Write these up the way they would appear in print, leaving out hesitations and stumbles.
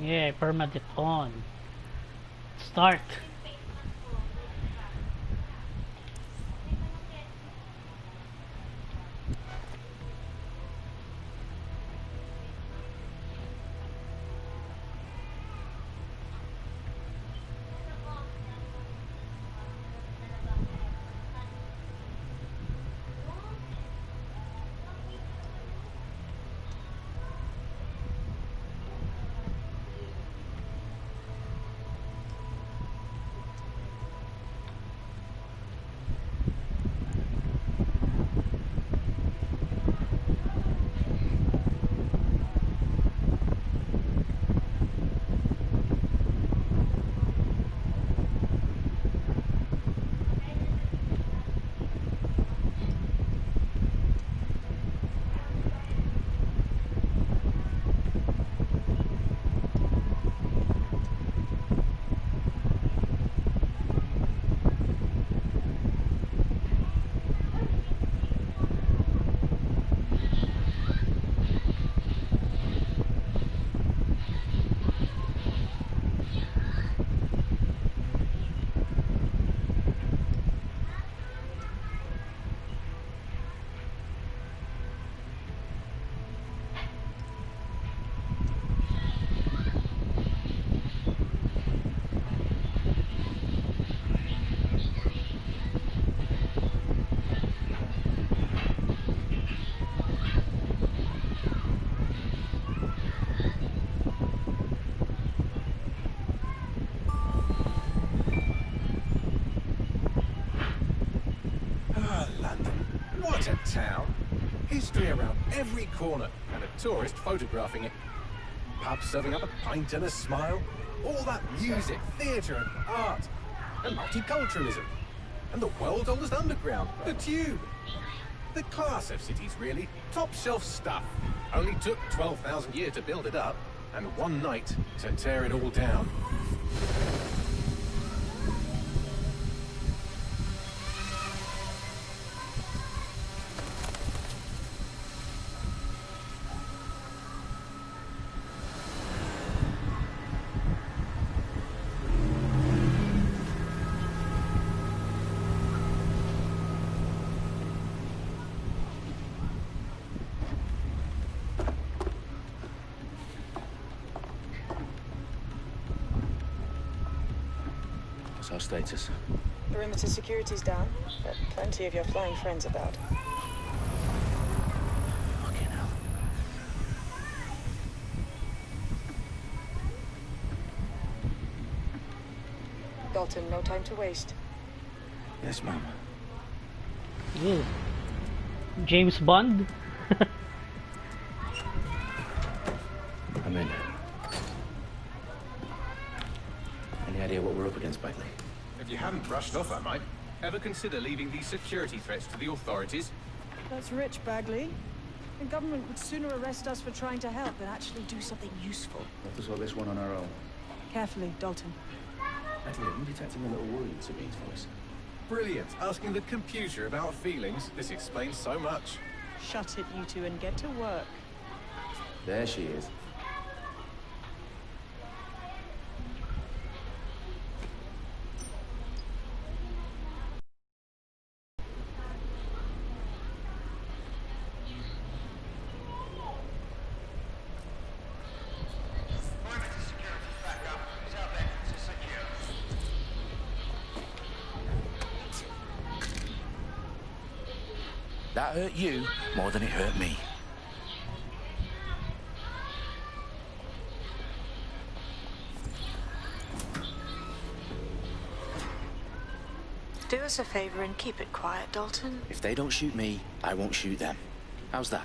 Yeah, permanent on. Start. Ah, London. What a town. History around every corner, and a tourist photographing it. Pubs serving up a pint and a smile. All that music, theatre and art. And multiculturalism. And the world's oldest underground, the Tube. The class of cities, really. Top shelf stuff. Only took 12,000 years to build it up, and one night to tear it all down. What's our status? Perimeter security's down, but plenty of your flying friends about. Fucking hell. Dalton, no time to waste. Yes, Mum. Ew. James Bond. I'm in. Any idea what we're up against, Bagley? If you hadn't brushed off, I might. Ever consider leaving these security threats to the authorities? That's rich, Bagley. The government would sooner arrest us for trying to help than actually do something useful. Let us sort this one on our own. Carefully, Dalton. Bagley, I'm detecting a little worry in Sabine's voice. Brilliant. Asking the computer about feelings. This explains so much. Shut it, you two, and get to work. There she is. That hurt you more than it hurt me. Do us a favor and keep it quiet, Dalton. If they don't shoot me, I won't shoot them. How's that?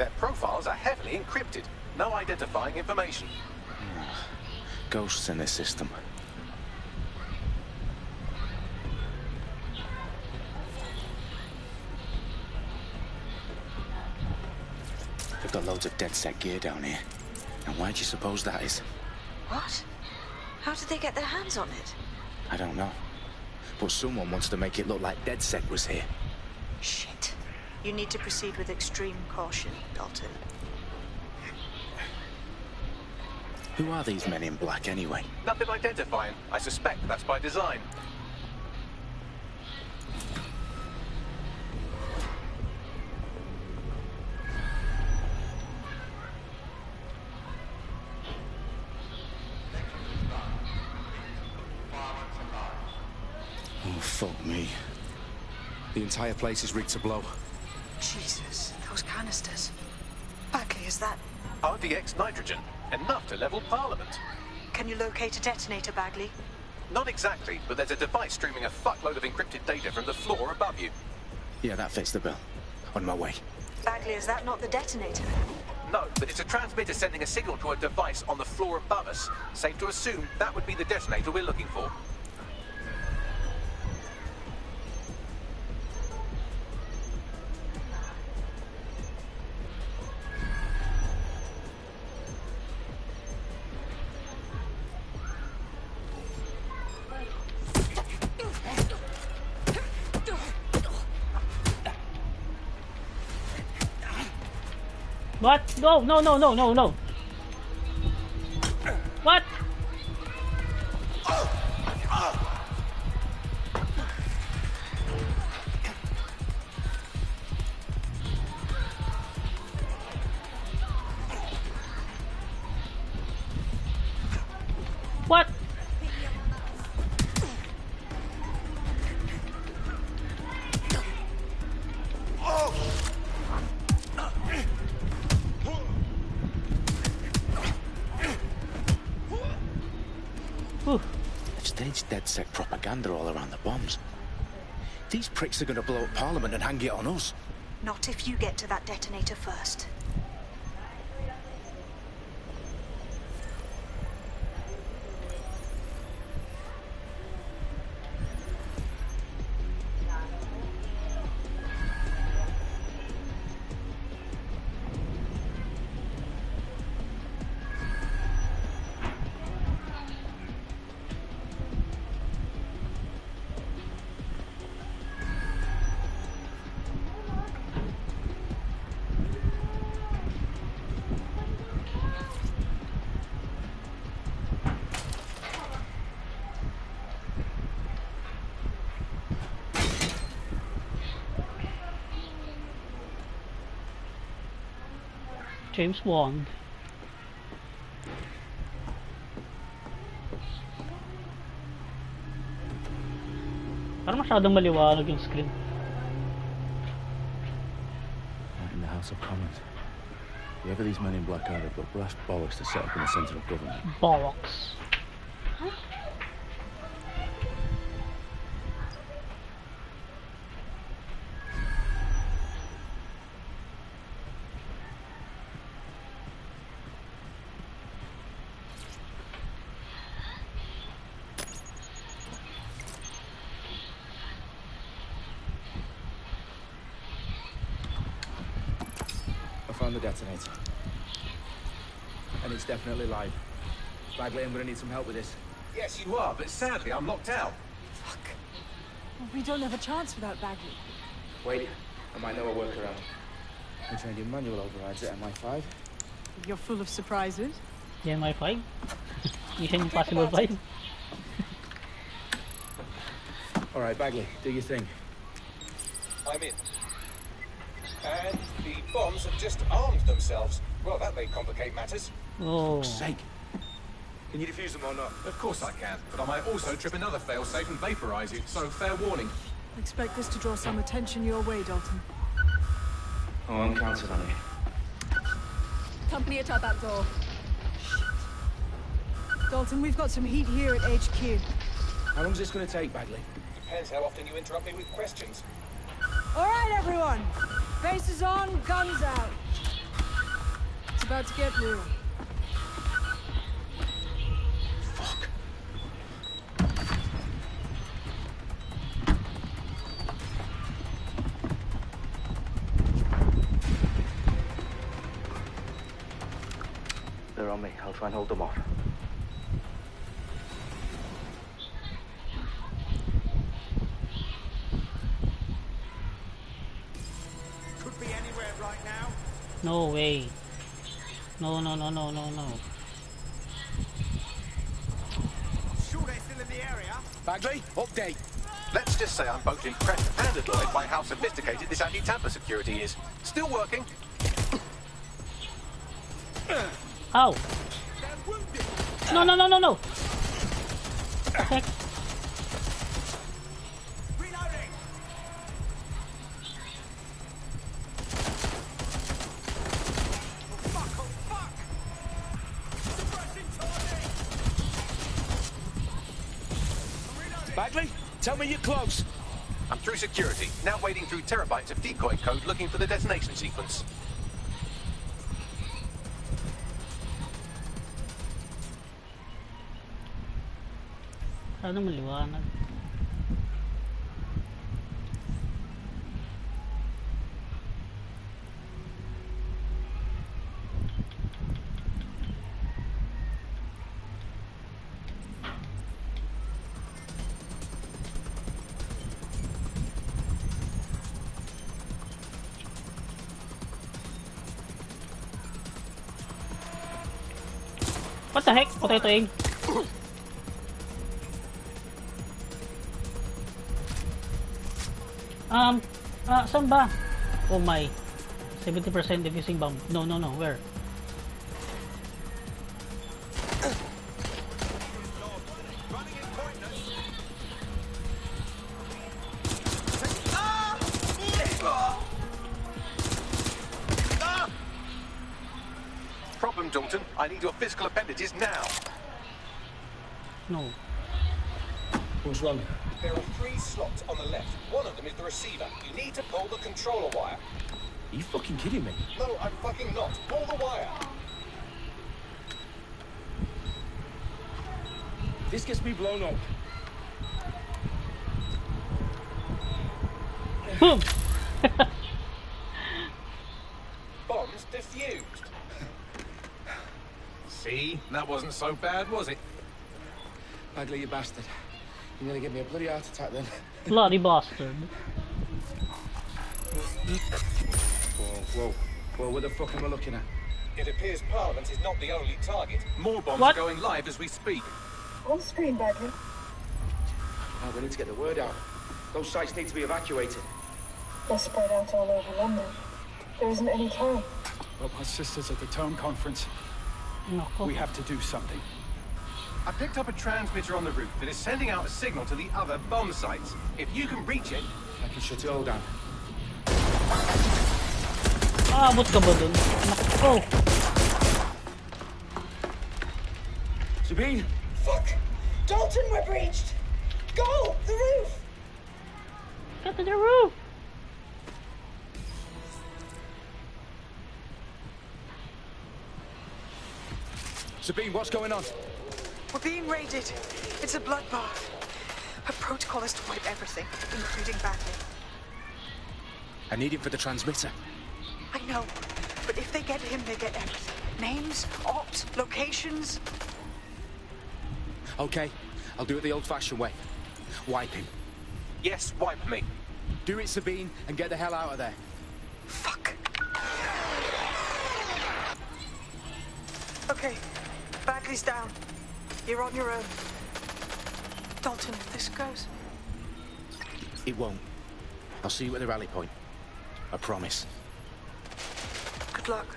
Their profiles are heavily encrypted. No identifying information. Ghosts in this system. They've got loads of DedSec gear down here. And why do you suppose that is? What? How did they get their hands on it? I don't know. But someone wants to make it look like DedSec was here. Shit. You need to proceed with extreme caution, Dalton. Who are these men in black anyway? Nothing identifying. I suspect that's by design. Oh, fuck me. The entire place is rigged to blow. Jesus, those canisters. Bagley, is that... RDX nitrogen. Enough to level Parliament. Can you locate a detonator, Bagley? Not exactly, but there's a device streaming a fuckload of encrypted data from the floor above you. Yeah, that fits the bill. On my way. Bagley, is that not the detonator? No, but it's a transmitter sending a signal to a device on the floor above us. Safe to assume that would be the detonator we're looking for. What? No, no, no, no, no, no. What? What? Whew. They've staged DedSec propaganda all around the bombs. These pricks are going to blow up Parliament and hang it on us. Not if you get to that detonator first. James Bond. Parang masyadong maliwanag yung screen. Right in the House of Commons. Whoever these men in black are, they've got brass bollocks to set up in the centre of government. Bollocks. I found the detonator. And it's definitely live. Bagley, I'm going to need some help with this. Yes, you are, but sadly I'm locked out. Fuck. Well, we don't have a chance without Bagley. Wait, I might know a workaround. I trained in manual overrides at MI5. You're full of surprises. Yan, MI5. Mission Impossible 5. All right, Bagley, do your thing. I'm in. And the bombs have just armed themselves. Well, that may complicate matters. Oh. Sake. Can you defuse them or not? Of course I can, but I might also trip another failsafe and vaporize you, so fair warning. Expect this to draw some attention your way, Dalton. Oh, I'm counting on it. Company at our back door. Dalton, we've got some heat here at HQ. How long is this going to take, Bagley? Depends how often you interrupt me with questions. All right, everyone. Faces on, guns out. It's about to get real. Fuck. They're on me. I'll try and hold them off. Could be anywhere right now. No way. No, no, no, no, no, no. Sure they're still in the area. Bagley, update. Let's just say I'm both impressed and annoyed by how sophisticated this anti-tamper security is. Still working. Ow! No, no, no, no, no! Heck. Reloading. Oh fuck! Suppressing target. Bagley, tell me you're close. I'm through security, now wading through terabytes of decoy code looking for the detonation sequence. Ano maliwanag? What the heck? Potato egg. Saan ba? Oh my. 70% defusing bomb. No, no, no. Where? Problem, Dalton. I need your physical appendages now. No. What's wrong? There are 3 slots on the left. One of them is the receiver. You need to pull the controller wire. Are you fucking kidding me? No, I'm fucking not. Pull the wire. This gets me blown up. Boom! Bombs defused. See? That wasn't so bad, was it? Bagley, you bastard. You're gonna give me a bloody heart attack then. Bloody bastard. Whoa, what the fuck am I looking at? It appears Parliament is not the only target. More bombs What? are going live as we speak. On screen, Bagley. Oh, we need to get the word out. Those sites need to be evacuated. They're spread out all over London. There isn't any time. But my sister's at the Tone Conference. No. We have to do something. I picked up a transmitter on the roof that is sending out a signal to the other bomb sites. If you can reach it... I can shut it all down. Abot ka ba dun? Nako. Sabine! Fuck! Dalton, we're breached! Go! The roof! Get to the roof! Sabine, what's going on? We're being raided. It's a bloodbath. Her protocol is to wipe everything, including Bagley. I need him for the transmitter. I know, but if they get him, they get everything. Names, ops, locations. Okay, I'll do it the old-fashioned way. Wipe him. Yes, wipe me. Do it, Sabine, and get the hell out of there. Fuck. Okay, Bagley's down. You're on your own. Dalton, if this goes... It won't. I'll see you at the rally point. I promise. Good luck.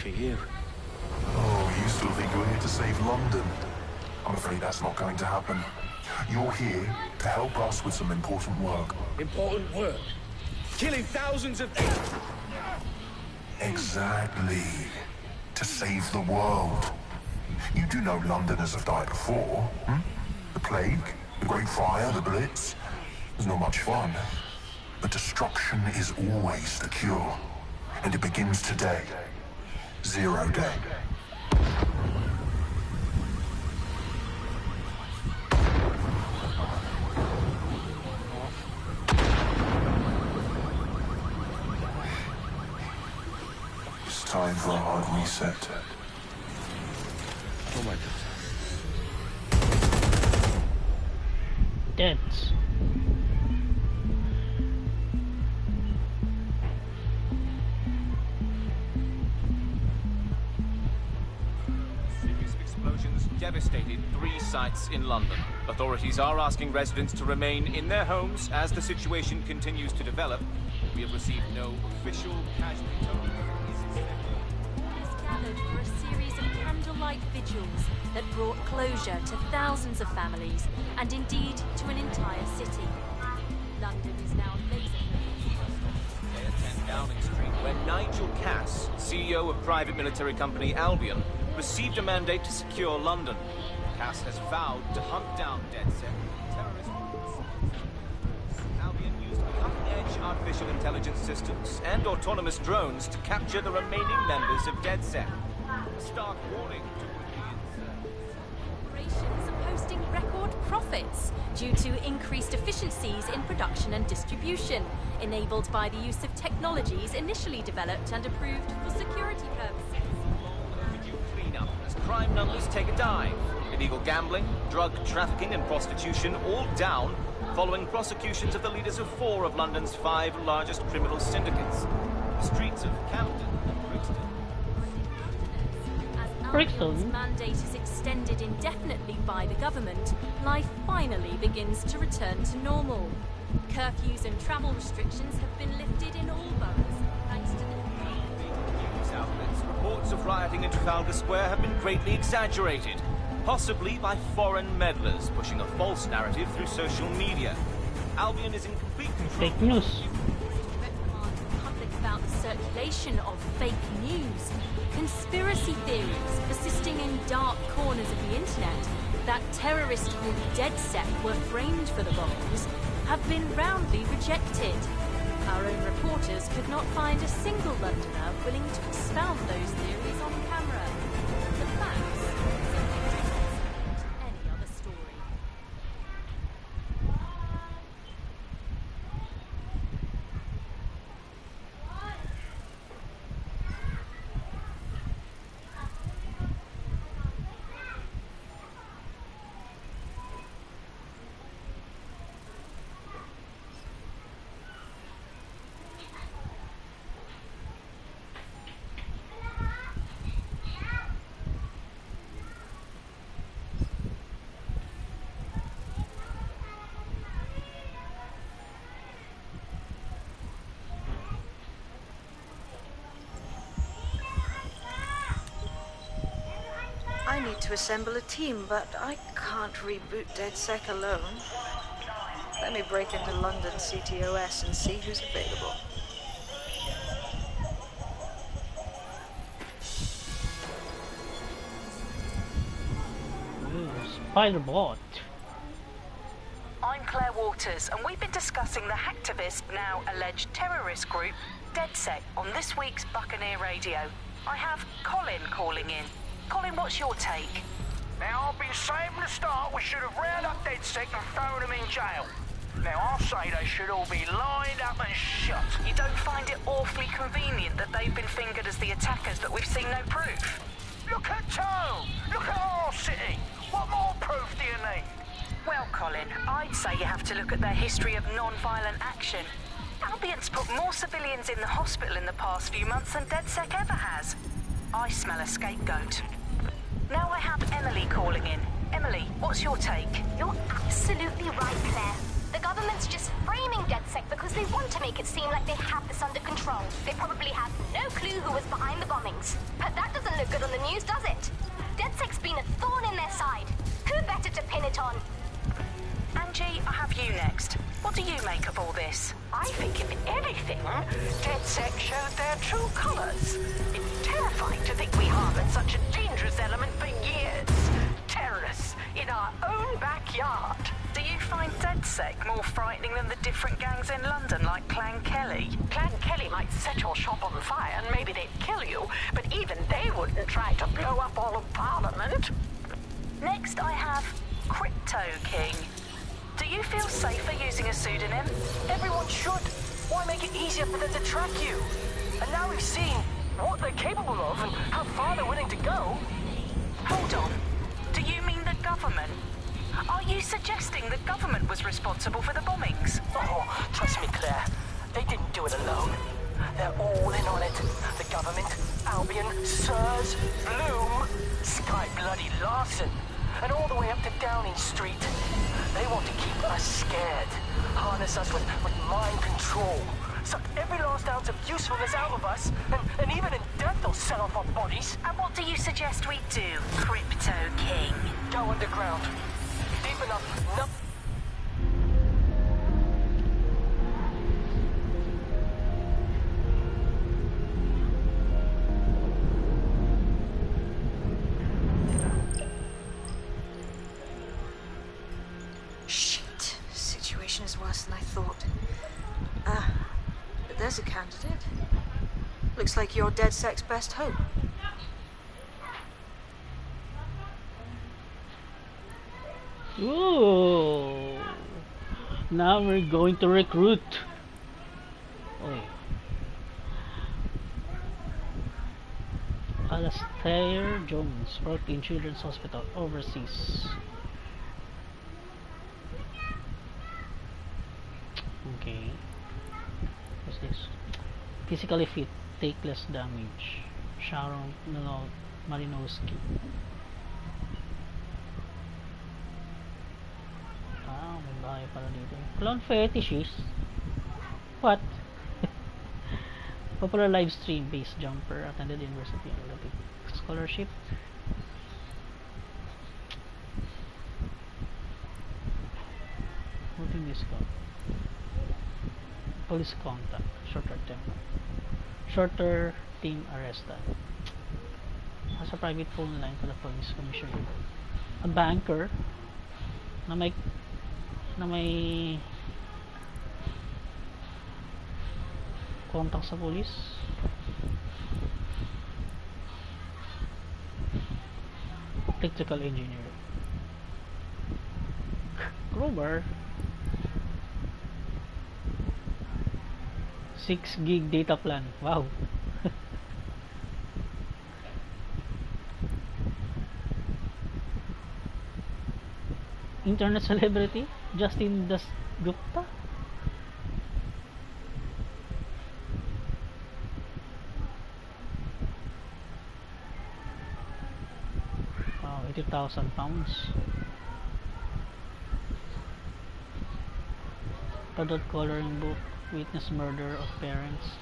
for you. Oh, you still think you're here to save London? I'm afraid that's not going to happen. You're here to help us with some important work. Important work? Killing thousands of... Exactly. To save the world. You do know Londoners have died before, hmm? The plague, the Great Fire, the Blitz. It's not much fun. But destruction is always the cure. And it begins today. Zero Day. It's time for a hard reset. Oh my God. Dead. Series of explosions devastated 3 sites in London. Authorities are asking residents to remain in their homes as the situation continues to develop. We have received no official casualty totals. Gathered for a series of candlelight vigils that brought closure to thousands of families and indeed to an entire city. London is now At 10 Downing Street, where Nigel Cass, CEO of private military company Albion, received a mandate to secure London. Cass has vowed to hunt down DedSec terrorist groups. Albion used cutting-edge artificial intelligence systems and autonomous drones to capture the remaining members of DedSec. A stark warning to corporations are posting record profits due to increased efficiencies in production and distribution, enabled by the use of technologies initially developed and approved for security purposes. cleanup as crime numbers take a dive. Illegal gambling, drug trafficking and prostitution all down following prosecutions of the leaders of 4 of London's 5 largest criminal syndicates. The streets of Camden and Brixton. Albion's mandate is extended indefinitely by the government, life finally begins to return to normal. Curfews and travel restrictions have been lifted in all boroughs, thanks to the news outlets. Reports of rioting in Trafalgar Square have been greatly exaggerated, possibly by foreign meddlers pushing a false narrative through social media. Albion is in complete control. Fake news. About the circulation of fake news, conspiracy theories persisting in dark corners of the internet that terrorist group DedSec were framed for the bombings have been roundly rejected. Our own reporters could not find a single Londoner willing to expound those theories on camera. The facts any other story. I need to assemble a team, but I can't reboot DedSec alone. Let me break into London CTOS and see who's available. Ooh, Spider-Bot. I'm Claire Waters, and we've been discussing the hacktivist, now alleged terrorist group, DedSec, on this week's Buccaneer Radio. I have Colin calling in. Colin, what's your take? Now, I've been saying from the start we should have rounded up DedSec and thrown them in jail. Now, I'll say they should all be lined up and shot. You don't find it awfully convenient that they've been fingered as the attackers, but we've seen no proof? Look at Tone! Look at our city! What more proof do you need? Well, Colin, I'd say you have to look at their history of non-violent action. Albion's put more civilians in the hospital in the past few months than DedSec ever has. I smell a scapegoat. Now I have Emily calling in. Emily, what's your take? You're absolutely right, Claire. The government's just framing DedSec because they want to make it seem like they have this under control. They probably have no clue who was behind the bombings. But that news, does it? DedSec's been a thorn in their side. Who better to pin it on? Angie, I have you next. What do you make of all this? I think, if anything, DedSec showed their true colors. It's terrifying to think we harbored such a dangerous element for years. Terrorists in our own backyard. Do you find DedSec more frightening than the different gangs in London, like Clan Kelly? Clan Kelly might set your shop on fire and maybe they'd kill you, but even they wouldn't try to blow up all of Parliament. Next, I have Crypto King. Do you feel safer using a pseudonym? Everyone should. Why make it easier for them to track you? And now we've seen what they're capable of and how far they're willing to go. Hold on. Do you mean the government? Are you suggesting the government was responsible for the bombings? Oh, trust me, Claire. They didn't do it alone. They're all in on it. The government, Albion, Sirs, Bloom, Sky Bloody Larson, and all the way up to Downing Street. They want to keep us scared, harness us with mind control, suck every last ounce of usefulness out of us, and even in death they'll sell off our bodies. And what do you suggest we do, Crypto King? Go underground. Deep enough. No. Shit. Situation is worse than I thought. But there's a candidate. Looks like you're DedSec's best hope. Ooh. Now we're going to recruit. Oh. Alastair Jones worked in Children's Hospital overseas. Okay. What's this? Physically fit, take less damage. Sharon Malinowski. Ah, may bahay pala dito. Clown fetishist? What? Popular live stream based jumper, attended University of Olympic scholarship. Moving this call. Police contact, shorter team arrested. Has a private phone line to the police commissioner. A banker na may contact sa police. Electrical engineer. Crowbar. 6 gig data plan. Wow. Internet celebrity Justin Das Gupta. Wow, £80,000. Adult coloring book. Witness murder of parents.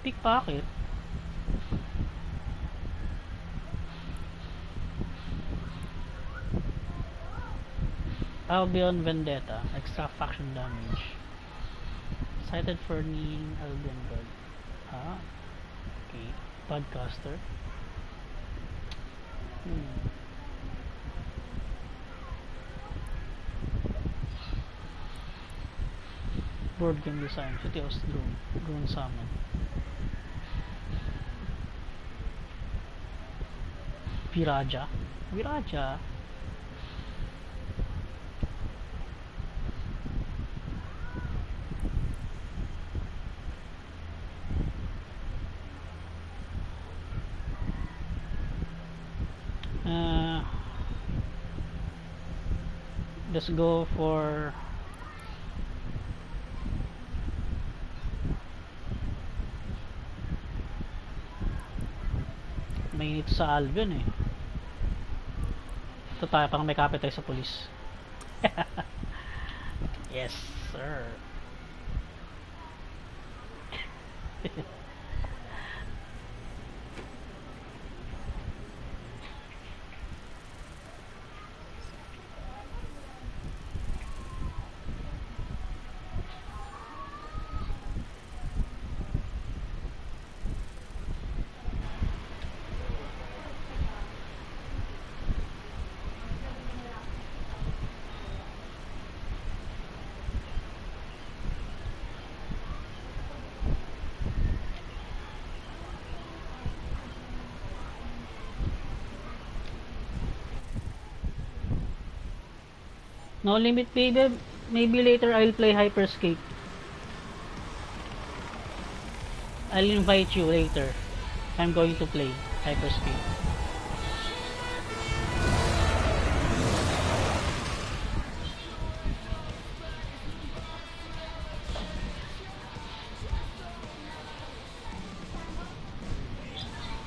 Pickpocket. Albion Vendetta. Extra faction damage. Cited for kneeing Albion guard. Ah. Okay. Podcaster. Board game design. City of Drone Summon. Viraja. Let's go for mainit sa Albion eh. Ito tayo, parang may kapit tayo sa police. Yes sir. No limit, baby. Maybe later I'll play Hyperscape. I'll invite you later. I'm going to play Hyperscape.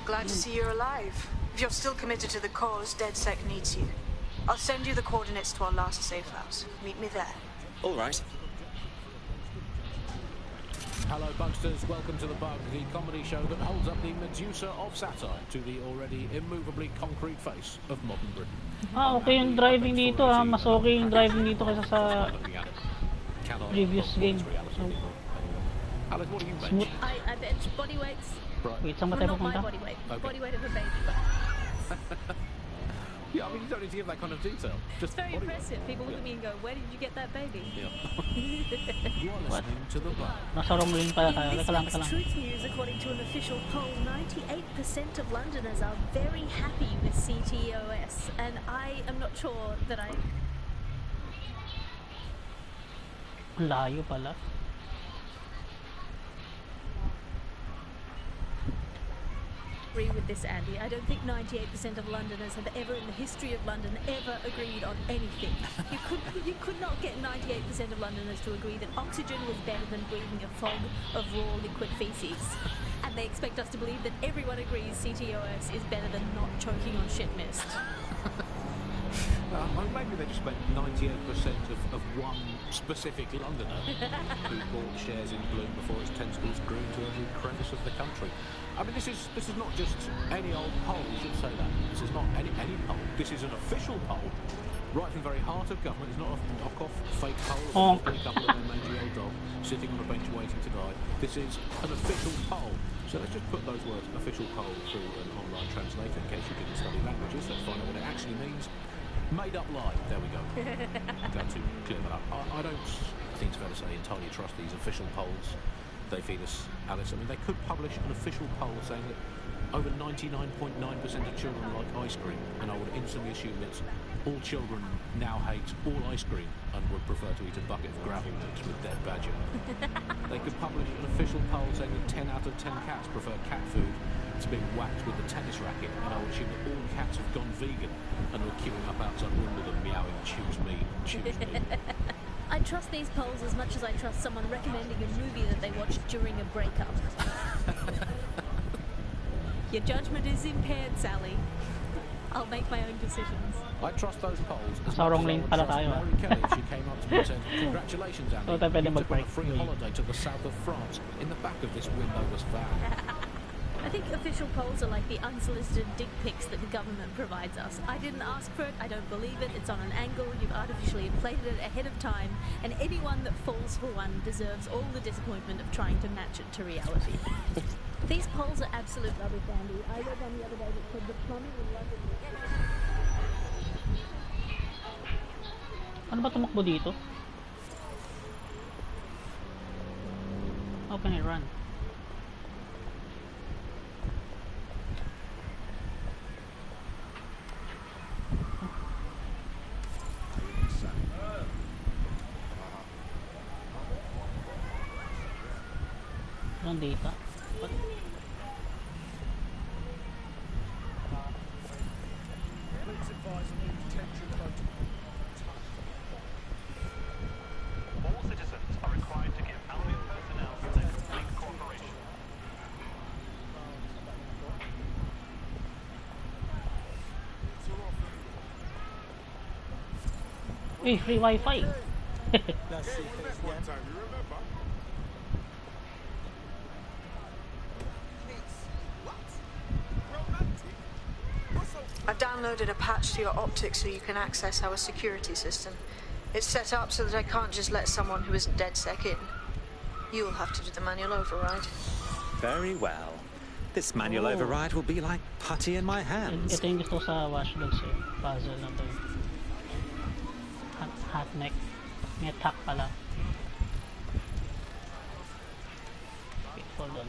Glad to see you're alive. If you're still committed to the cause, DedSec needs you. I'll send you the coordinates to our last safe house. Meet me there. All right. Hello, Bugsters. Welcome to The Bug, the comedy show that holds up the Medusa of satire to the already immovably concrete face of modern Britain. Ah, okay yung driving dito ah. Mas okay yung driving dito kaysa sa previous game. So, Alex, what do you smooth. I bench body weights. Right. Wait, saan ba Well, tayo not my pupunta? body weight. Okay. Body weight of a baby, but Yeah, I mean, you don't need to give that kind of detail. Just it's very body weight. impressive. People look at me and go, "Where did you get that baby?" Yeah. You are listening to The Bug. Nasa wrong lane pala tayo. In this Teka lang, week's teka lang. Truth News, according to an official poll, 98% of Londoners are very happy with CTOS, and I am not sure that I Ang layo pala. agree with this, Andy. I don't think 98% of Londoners have ever, in the history of London, ever agreed on anything. You could not get 98% of Londoners to agree that oxygen was better than breathing a fog of raw liquid feces. And they expect us to believe that everyone agrees CTOS is better than not choking on shit mist. Maybe they just meant 98% of one specific Londoner who bought shares in Bloom before its tentacles grew into every crevice of the country. I mean, this is not just any old poll. You should say that. This is not any poll. This is an official poll, right from the very heart of government. It's not a knockoff fake poll of a couple of their mangy old dog sitting on a bench waiting to die. This is an official poll. So let's just put those words, official poll, through an online translator in case you didn't study languages. Let's find out what it actually means. Made up lie. There we go. Glad to clear that up. I don't think it's fair to say entirely trust these official polls. They feed us, Alice. I mean, they could publish an official poll saying that over 99.9% of children like ice cream, and I would instantly assume that all children now hate all ice cream and would prefer to eat a bucket of gravel mixed with dead badger. They could publish an official poll saying that 10 out of 10 cats prefer cat food to being whacked with a tennis racket, and I would assume that all cats have gone vegan and are queuing up outside Wimbledon meowing, choose me, choose me. I trust these polls as much as I trust someone recommending a movie that they watched during a breakup. Your judgment is impaired, Sally. I'll make my own decisions. I trust those polls as Nasa wrong much as I lane would pala trust tayo, Mary Kelly if she came up to me and said, "Congratulations, Andy, So tayo pwede you took on a mag-break. free holiday to the south of France in the back of this windowless van." I think official polls are like the unsolicited dick pics that the government provides us. I didn't ask for it, I don't believe it, it's on an angle, you've artificially inflated it ahead of time, and anyone that falls for one deserves all the disappointment of trying to match it to reality. These polls are absolute rubbish, Andy. I read one the other day that said the plumbing in London... Ano ba tumakbo dito? How can I run? Anong data? What? All citizens are required to give Albion personnel their complete cooperation. Uy, free wifi! I've downloaded a patch to your optics so you can access our security system. It's set up so that I can't just let someone who isn't DedSec in. You'll have to do the manual override. Very well. This manual override will be like putty in my hands. Ito yung gusto ko sa Watch Dogs eh. Puzzle na to. Hot neck. May attack pala. Wait, hold on.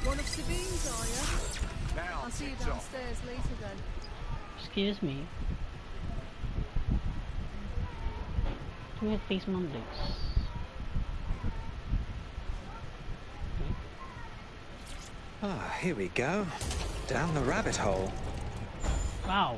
One of Sabine's, are you? Now, I'll see you it's off. downstairs later then. Excuse me. Do we have face mandates? Ah, here we go. Down the rabbit hole. Wow.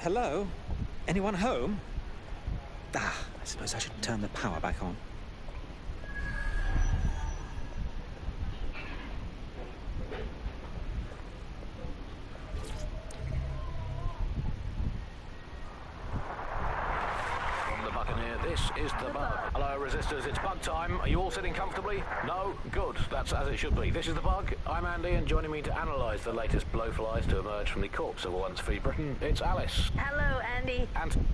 Hello? Anyone home? Ah, I suppose I should turn the power back on. From the Buccaneer, this is the Bug. Hello, Resistors, it's Bug time. Are you all sitting comfortably? No? Good. That's as it should be. This is the Bug. I'm Andy, and joining me to analyse the latest blowflies to emerge from the corpse of a once free Britain, it's Alice. Hello, Andy. And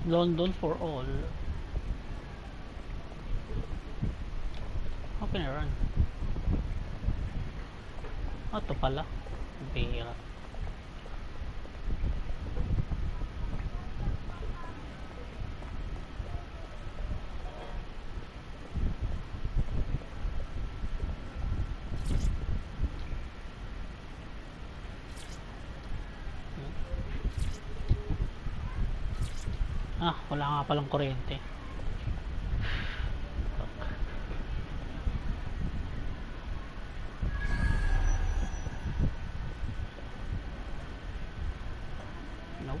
London for all. How can I run? Ah, ito pala. Bihira. Ah, wala nga palang kuryente. Nope.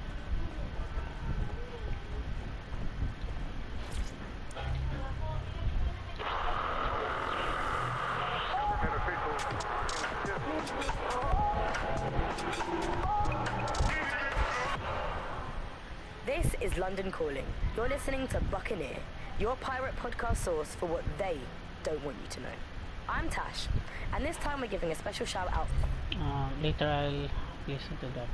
This is London Calling. You're listening to Buccaneer, your pirate podcast source for what they don't want you to know. I'm Tash, and this time we're giving a special shout out. Later I'll listen to that.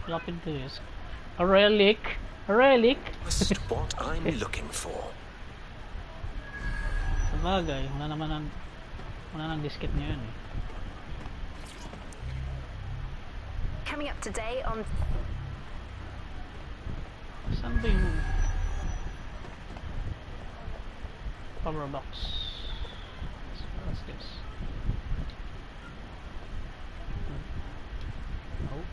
Floppy disk. A relic. A relic. Just what I'm looking for. Sabagay, wala nang disket ngayon eh. Coming up today on... Saan ba yung power box? What's this? Oh.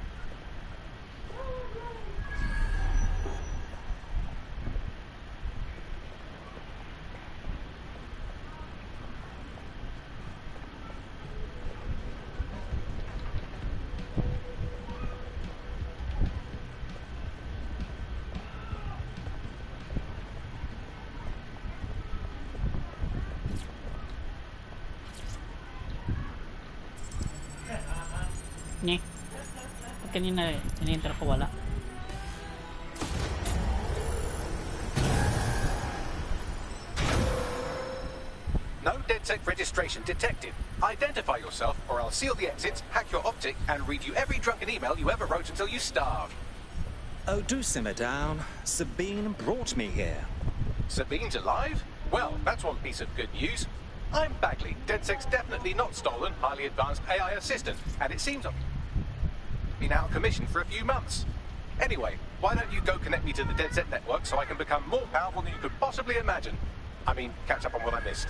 Nye. Ba't kanina in-enter ko wala? No DedSec registration detected. Identify yourself, or I'll seal the exits, hack your optic, and read you every drunken email you ever wrote until you starved. Oh, do simmer down. Sabine brought me here. Sabine's alive? Well, that's one piece of good news. I'm Bagley, DedSec's definitely not stolen, highly advanced AI assistant, and it seems I've been out of commission for a few months. Anyway, why don't you go connect me to the DedSec network so I can become more powerful than you could possibly imagine? I mean, catch up on what I missed.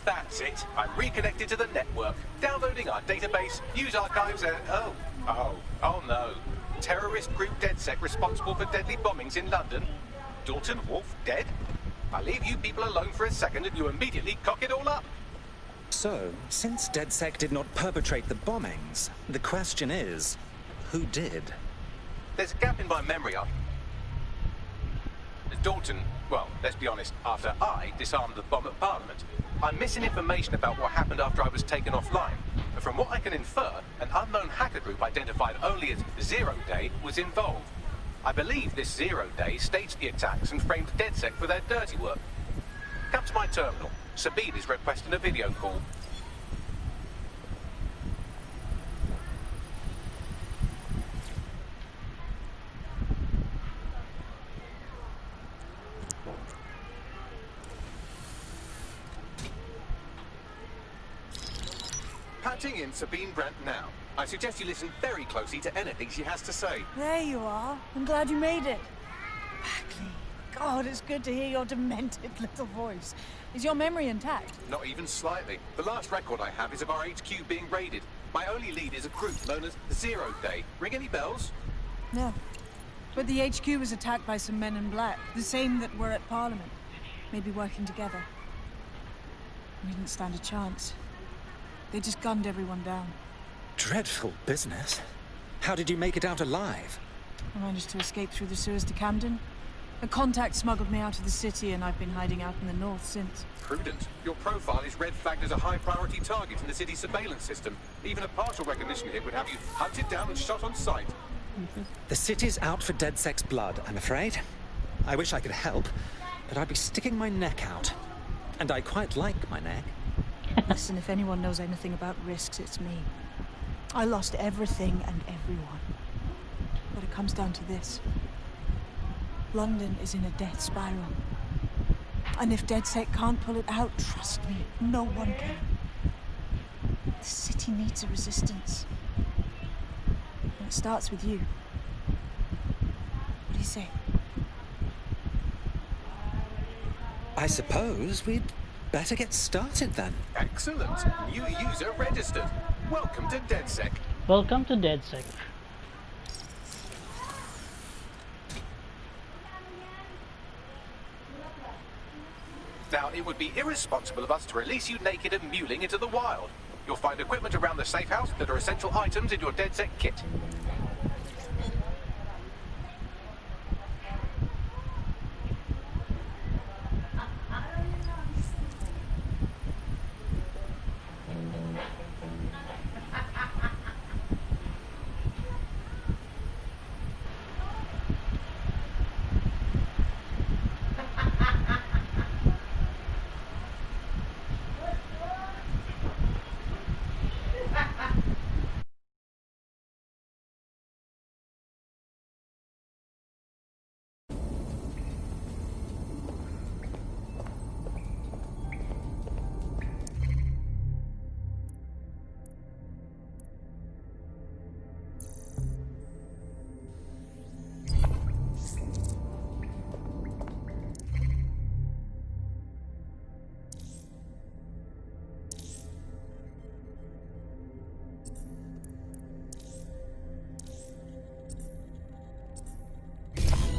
That's it. I'm reconnected to the network. Downloading our database, news archives, and... Oh no. Terrorist group DedSec responsible for deadly bombings in London. Dalton Wolf dead? I leave you people alone for a second and you immediately cock it all up. So, since DedSec did not perpetrate the bombings, the question is, who did? There's a gap in my memory. Dalton, well, let's be honest, after I disarmed the bomb at Parliament, I'm missing information about what happened after I was taken offline. And from what I can infer, an unknown hacker group identified only as Zero Day was involved. I believe this Zero Day staged the attacks and framed DedSec for their dirty work. Come to my terminal. Sabine is requesting a video call. Patching in Sabine Brandt now. I suggest you listen very closely to anything she has to say. There you are. I'm glad you made it. Bagley, God, it's good to hear your demented little voice. Is your memory intact? Not even slightly. The last record I have is of our HQ being raided. My only lead is a group known as Zero Day. Ring any bells? No. But the HQ was attacked by some men in black, the same that were at Parliament. Maybe working together. We didn't stand a chance. They just gunned everyone down. Dreadful business. How did you make it out alive? I managed to escape through the sewers to Camden. A contact smuggled me out of the city, and I've been hiding out in the north since. Prudent. Your profile is red flagged as a high-priority target in the city's surveillance system. Even a partial recognition hit would have you hunted down and shot on sight. The city's out for DedSec's blood, I'm afraid. I wish I could help, but I'd be sticking my neck out. And I quite like my neck. Listen, if anyone knows anything about risks, it's me. I lost everything and everyone. But it comes down to this. London is in a death spiral. And if DedSec can't pull it out, trust me, no one can. The city needs a resistance. And it starts with you. What do you say? I suppose we'd better get started then. Excellent. New user registered. Welcome to DedSec. Welcome to DedSec. Now, it would be irresponsible of us to release you naked and mewling into the wild. You'll find equipment around the safe house that are essential items in your DedSec kit.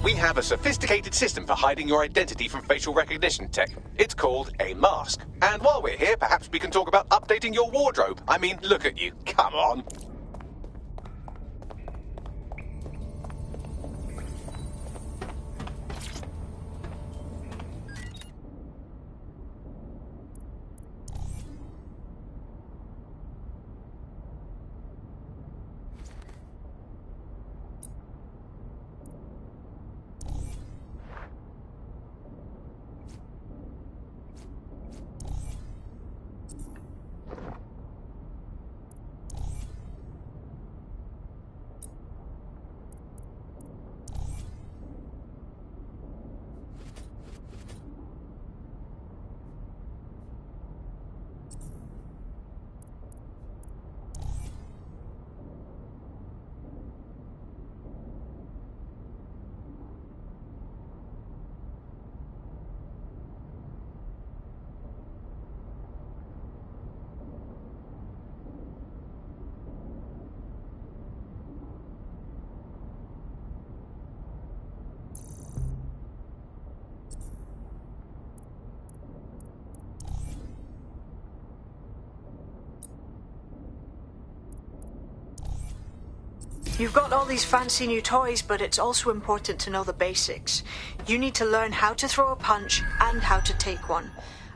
We have a sophisticated system for hiding your identity from facial recognition tech. It's called a mask. And while we're here, perhaps we can talk about updating your wardrobe. I mean, look at you. Come on. You've got all these fancy new toys, but it's also important to know the basics. You need to learn how to throw a punch and how to take one.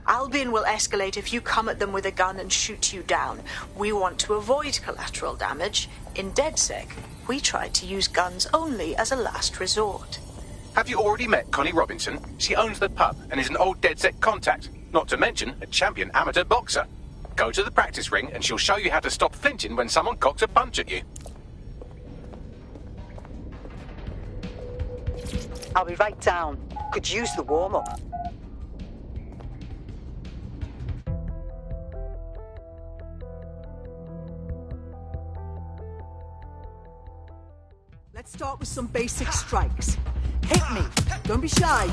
Albion will escalate if you come at them with a gun and shoot you down. We want to avoid collateral damage. In DedSec, we try to use guns only as a last resort. Have you already met Connie Robinson? She owns the pub and is an old DedSec contact, not to mention a champion amateur boxer. Go to the practice ring and she'll show you how to stop flinching when someone cocks a punch at you. I'll be right down. Could use the warm-up. Let's start with some basic strikes. Hit me. Don't be shy.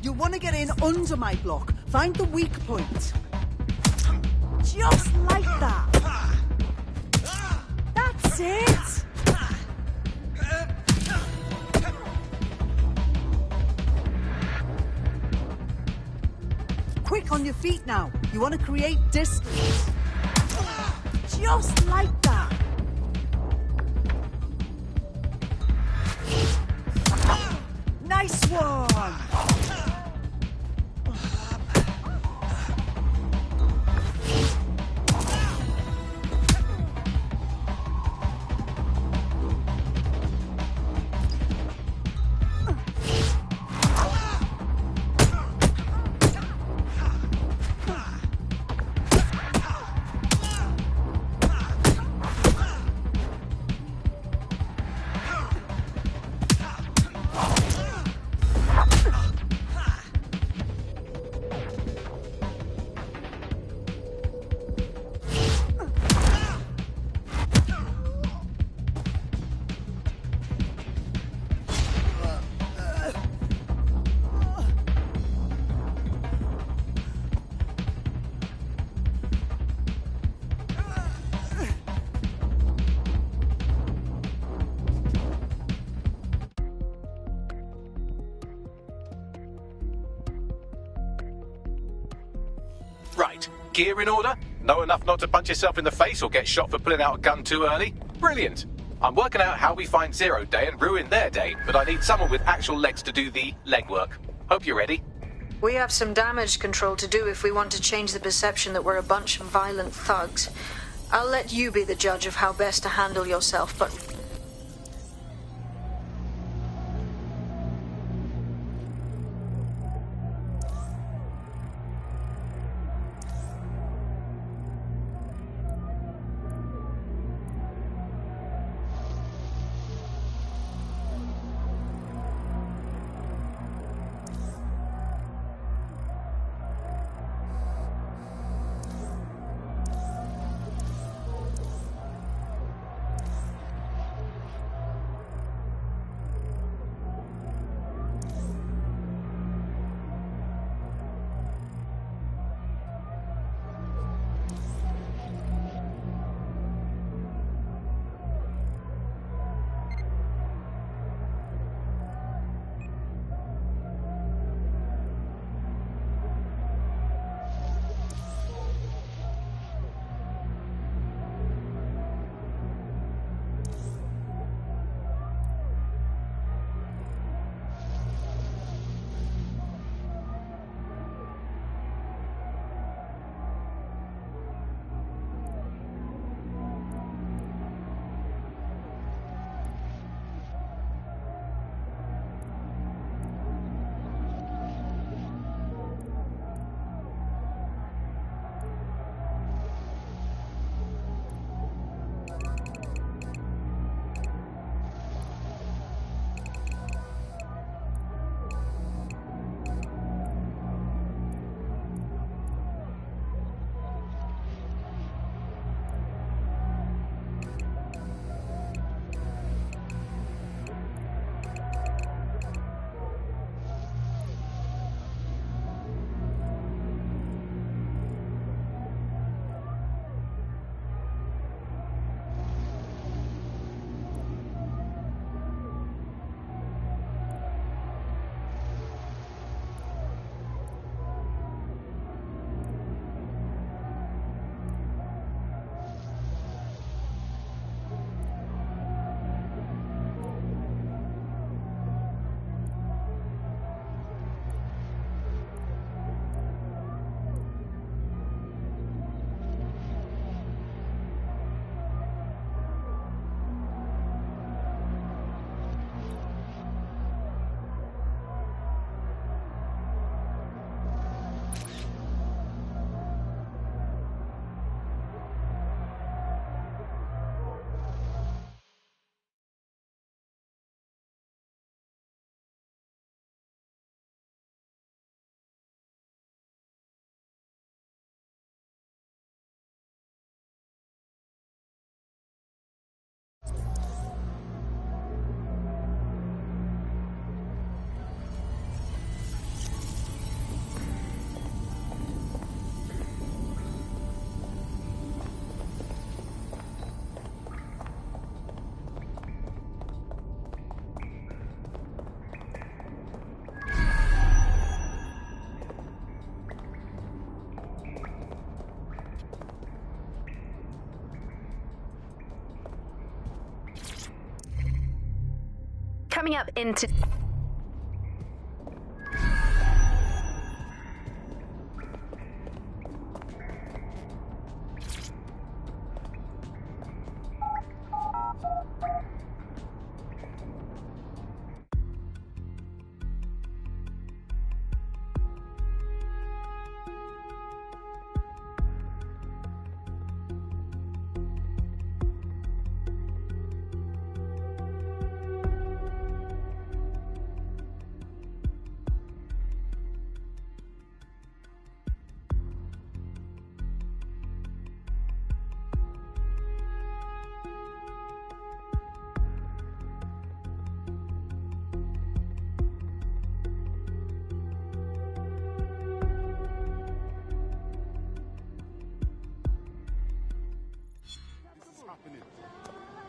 You'll want to get in under my block. Find the weak point. Just like that. That's it! Quick on your feet now. You want to create distance. Just like that. Nice one! Right. Gear in order? Know enough not to punch yourself in the face or get shot for pulling out a gun too early? Brilliant. I'm working out how we find Zero Day and ruin their day, but I need someone with actual legs to do the legwork. Hope you're ready. We have some damage control to do if we want to change the perception that we're a bunch of violent thugs. I'll let you be the judge of how best to handle yourself, but... Coming up into...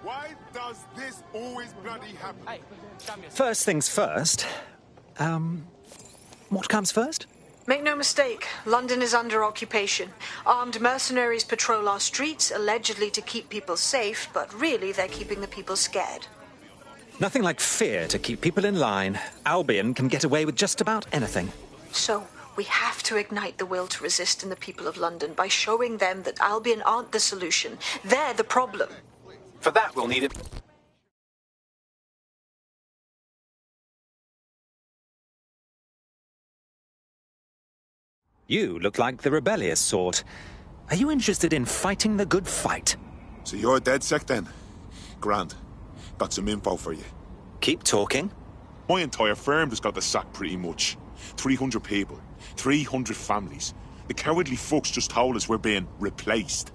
Why does this always bloody happen? Hey, First things first. What comes first? Make no mistake, London is under occupation. Armed mercenaries patrol our streets, allegedly to keep people safe, but really they're keeping the people scared. Nothing like fear to keep people in line. Albion can get away with just about anything. So, we have to ignite the will to resist in the people of London by showing them that Albion aren't the solution. They're the problem. For that, we'll need it. You look like the rebellious sort. Are you interested in fighting the good fight? So you're DedSec then? Grand. Got some info for you. Keep talking. My entire firm just got the sack pretty much. 300 people. 300 families. The cowardly fucks just told us we're being replaced.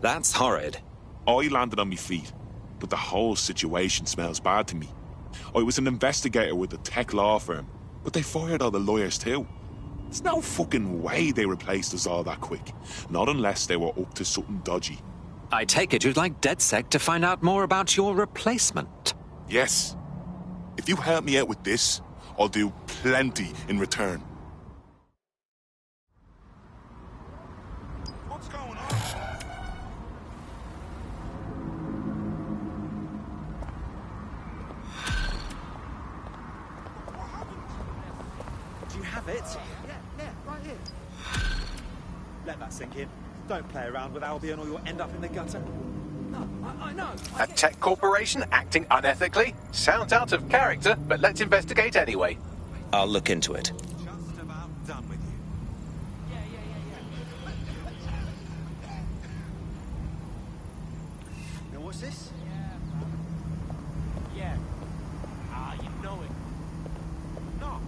That's horrid. I landed on my feet, but the whole situation smells bad to me. I was an investigator with a tech law firm, but they fired all the lawyers too. There's no fucking way they replaced us all that quick. Not unless they were up to something dodgy. I take it you'd like DedSec to find out more about your replacement. Yes. If you help me out with this, I'll do plenty in return. What's going on? Do you have it? Yeah, right here. Let that sink in. Don't play around with Albion or you'll end up in the gutter. No, I know. A tech corporation acting unethically? Sounds out of character, but let's investigate anyway. I'll look into it. Just about done with you. Now what's this? Yeah. You know it. No.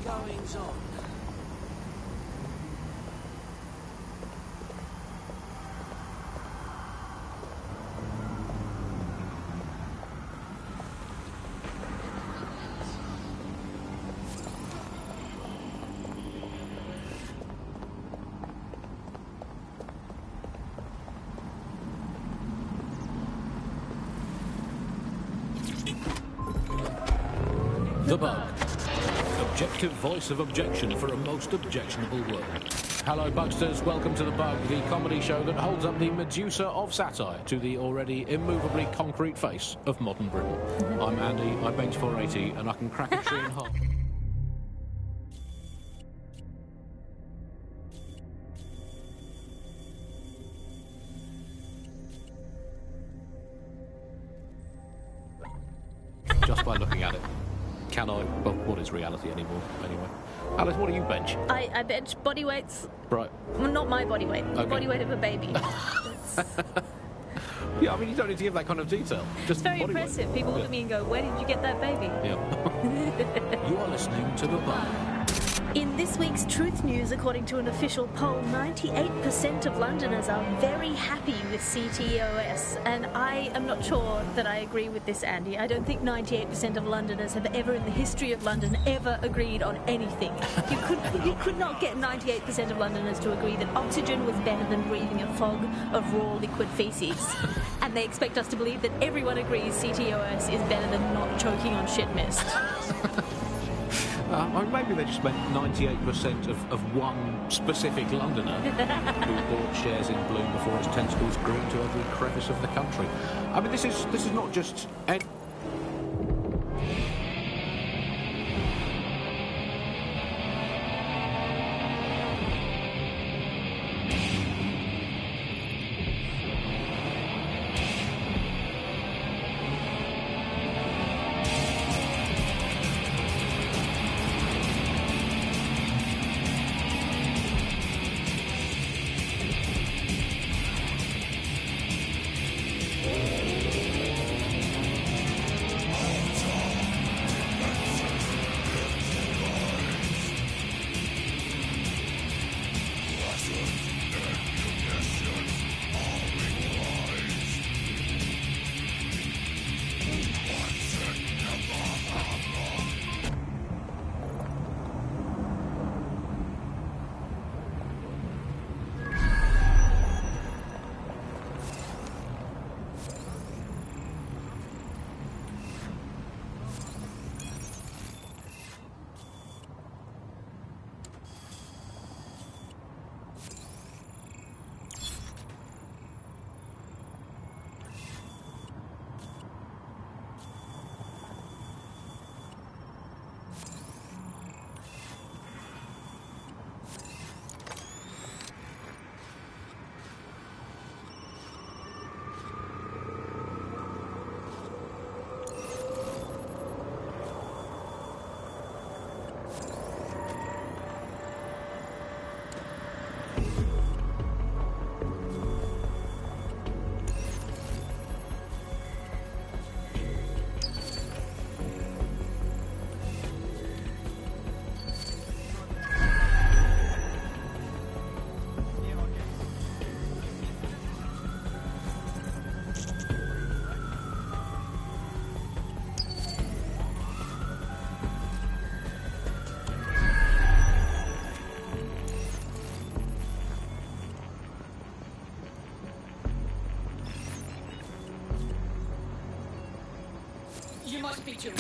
goings on? The Bug. Objective voice of objection for a most objectionable world. Hello, Bugsters. Welcome to The Bug, the comedy show that holds up the Medusa of satire to the already immovably concrete face of modern Britain. I'm Andy, I bench 480, and I can crack a tree in half. Just by looking at it. Can I? Well, what is reality anymore, anyway? Alice, what do you bench? I bench body weights. Right. Well, not my body weight. The Okay. body weight of a baby. Yeah, I mean, you don't need to give that kind of detail. Just It's very body weight. impressive. People look at me and go, where did you get that baby? Yeah. You are listening to The Bug. In this week's Truth News, according to an official poll, 98% of Londoners are very happy with CTOS, and I am not sure that I agree with this, Andy. I don't think 98% of Londoners have ever in the history of London ever agreed on anything. You could not get 98% of Londoners to agree that oxygen was better than breathing a fog of raw liquid feces. And they expect us to believe that everyone agrees CTOS is better than not choking on shit mist. Or maybe they just meant 98% of one specific Londoner who bought shares in Bloom before its tentacles grew into every crevice of the country. I mean, this is not just any... You must be joking.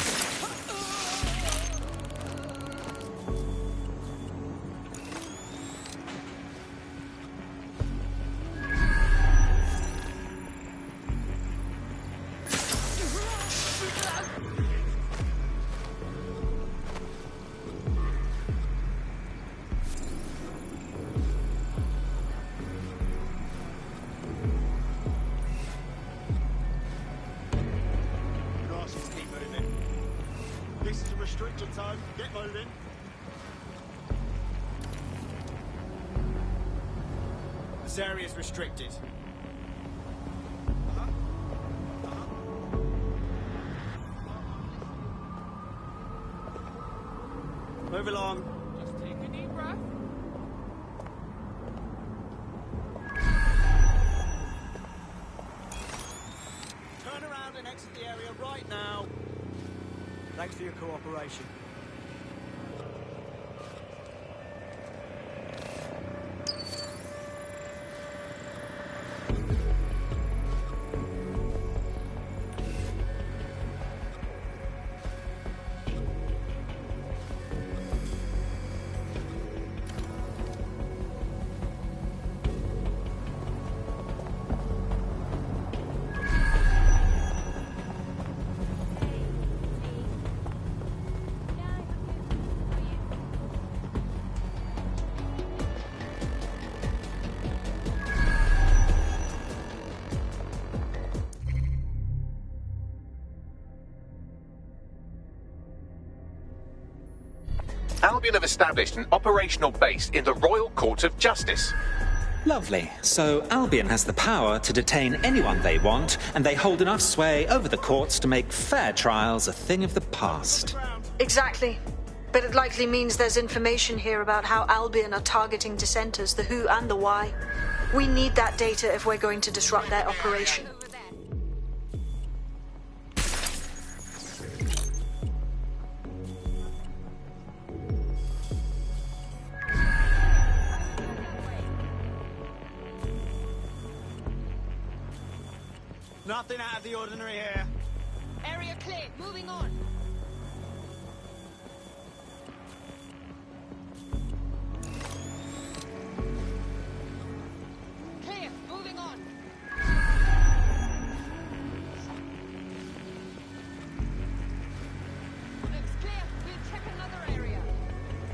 This is a restricted zone. Get moving. This area is restricted. Move along. Just take a deep breath. Turn around and exit the area right now. Thanks for your cooperation. Albion have established an operational base in the Royal Court of Justice. Lovely. So Albion has the power to detain anyone they want, and they hold enough sway over the courts to make fair trials a thing of the past. Exactly. But it likely means there's information here about how Albion are targeting dissenters, the who and the why. We need that data if we're going to disrupt their operation. Nothing out of the ordinary here. Area clear. Moving on. Clear. Moving on. Looks clear. We'll check another area.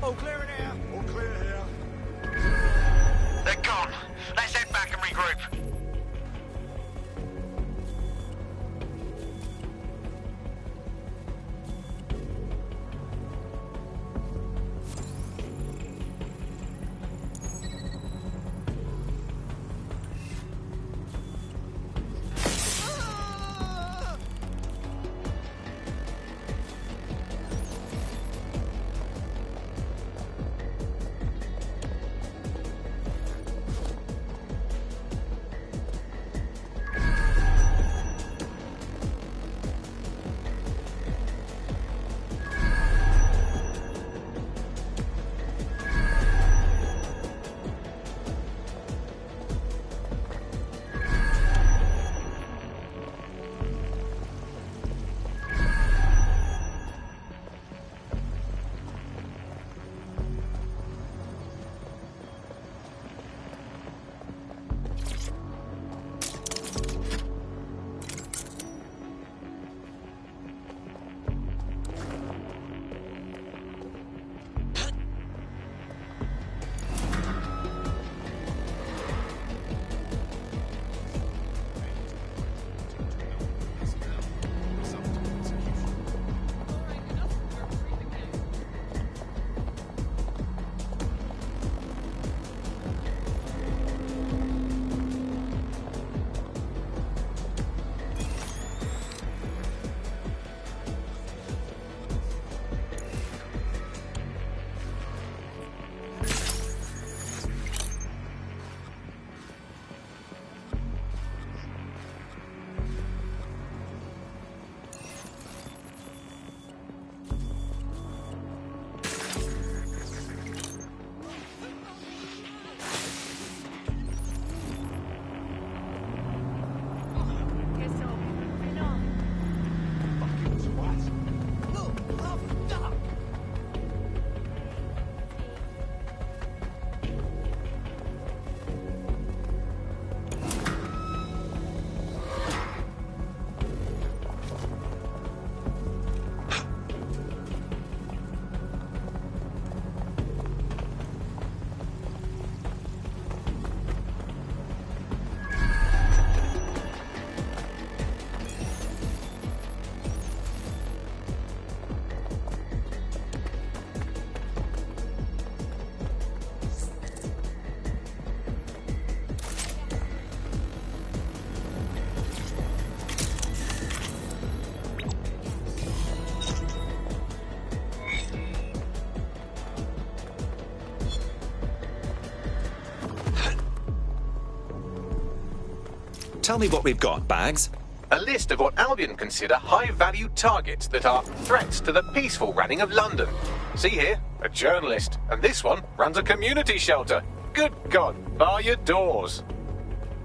All clear in here. All clear here. They're gone. Let's head back and regroup. Tell me what we've got, Bags. A list of what Albion consider high-value targets that are threats to the peaceful running of London. See here, a journalist, and this one runs a community shelter. Good God, bar your doors.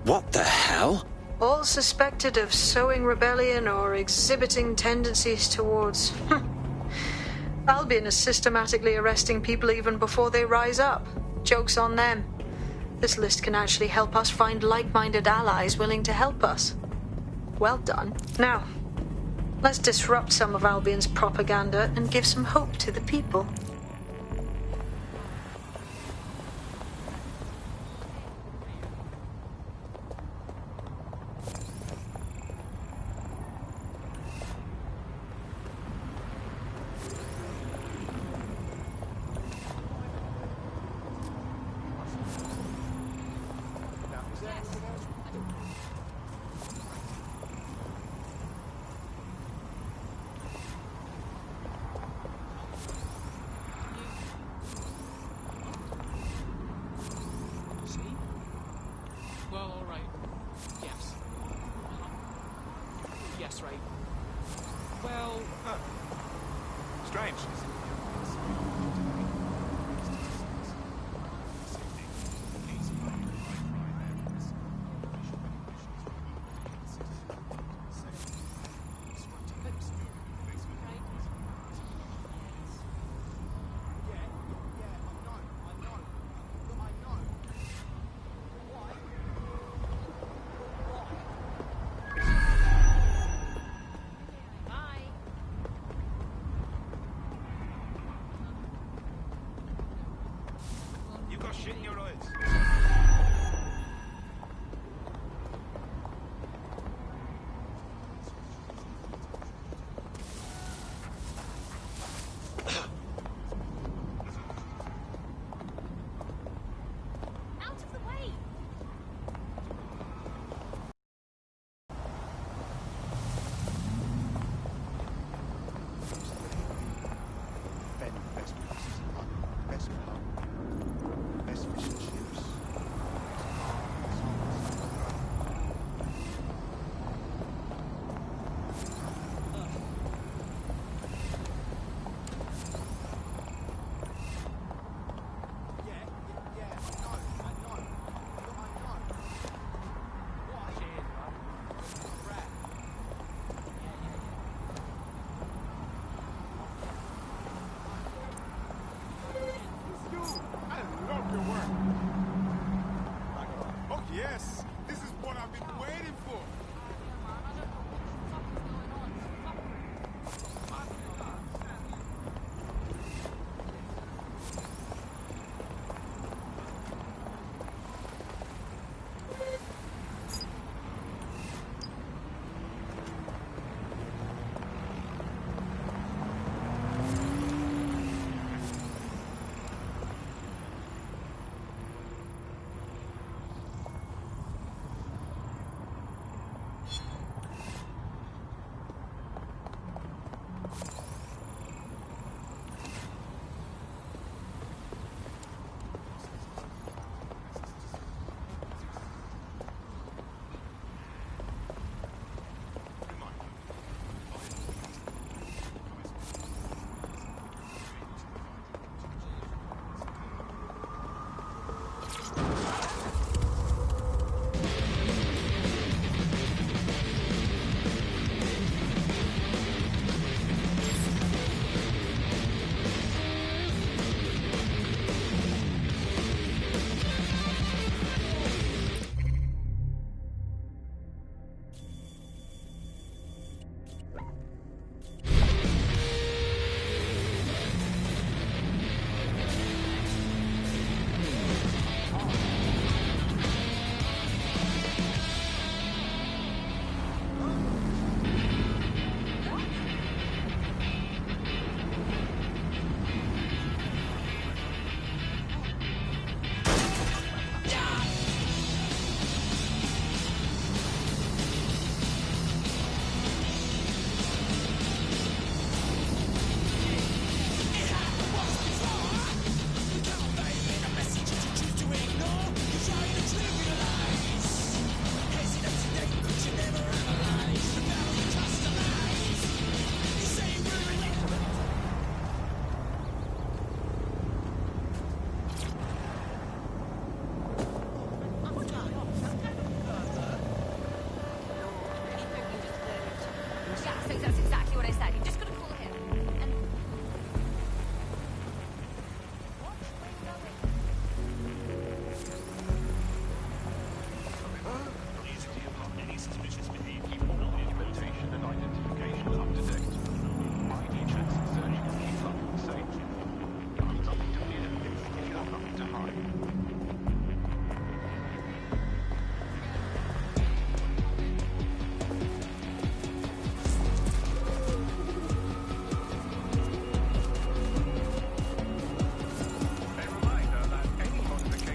What the hell? All suspected of sowing rebellion or exhibiting tendencies towards... Albion is systematically arresting people even before they rise up. Joke's on them. This list can actually help us find like-minded allies willing to help us. Well done. Now, let's disrupt some of Albion's propaganda and give some hope to the people.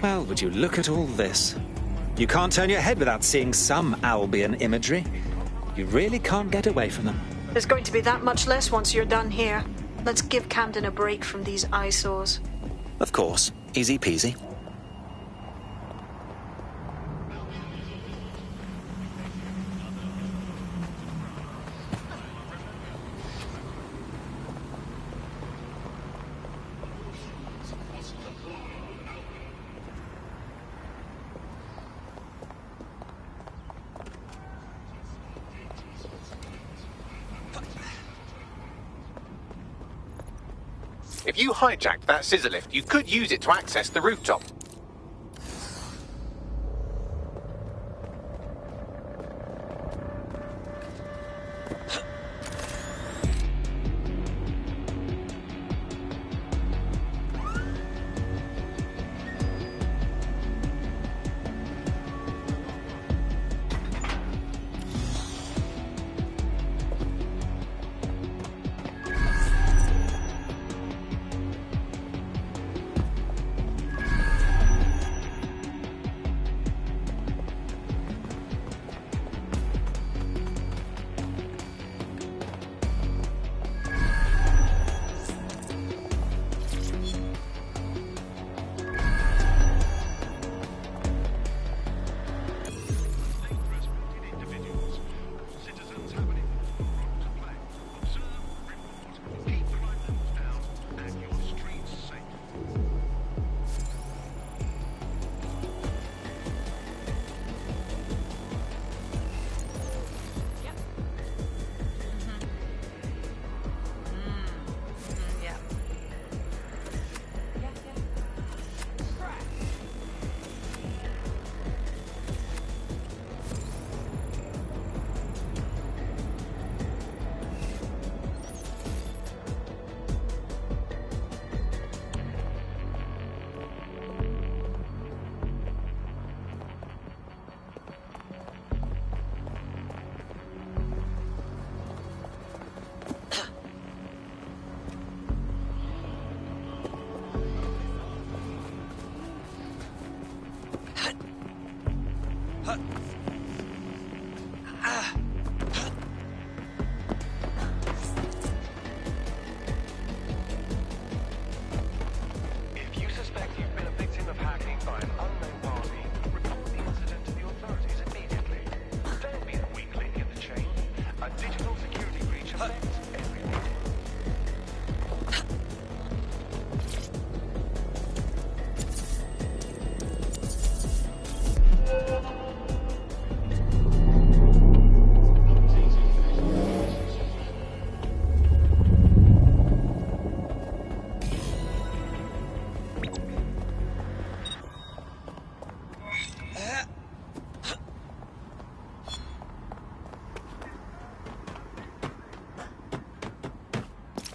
Well, would you look at all this? You can't turn your head without seeing some Albion imagery. You really can't get away from them. There's going to be that much less once you're done here. Let's give Camden a break from these eyesores. Of course. Easy peasy. If you hijacked that scissor lift, you could use it to access the rooftop.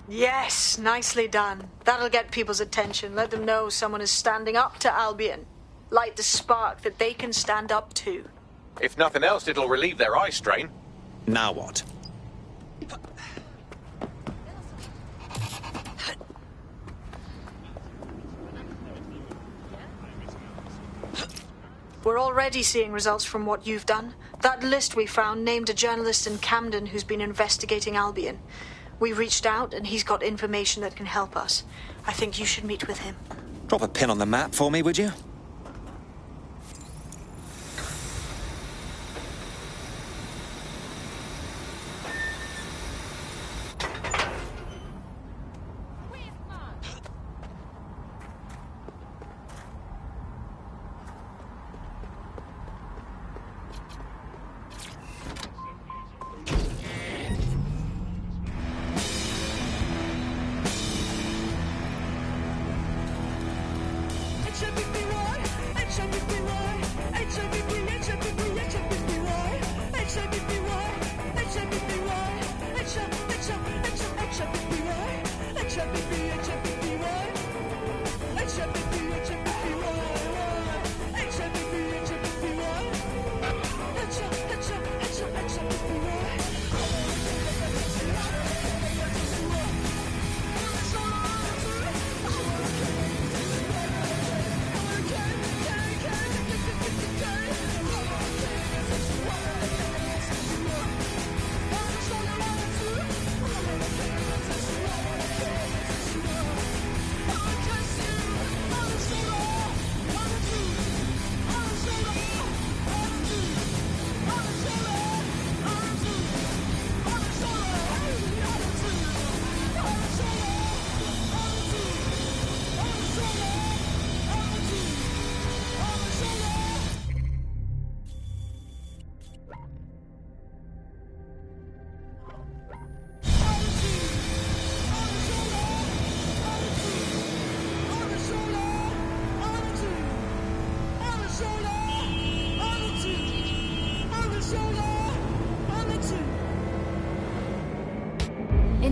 Yes, nicely done. That'll get people's attention. Let them know someone is standing up to Albion. Light the spark that they can stand up to. If nothing else, it'll relieve their eye strain. Now what? We're already seeing results from what you've done. That list we found named a journalist in Camden who's been investigating Albion. We reached out and he's got information that can help us. I think you should meet with him. Drop a pin on the map for me, would you?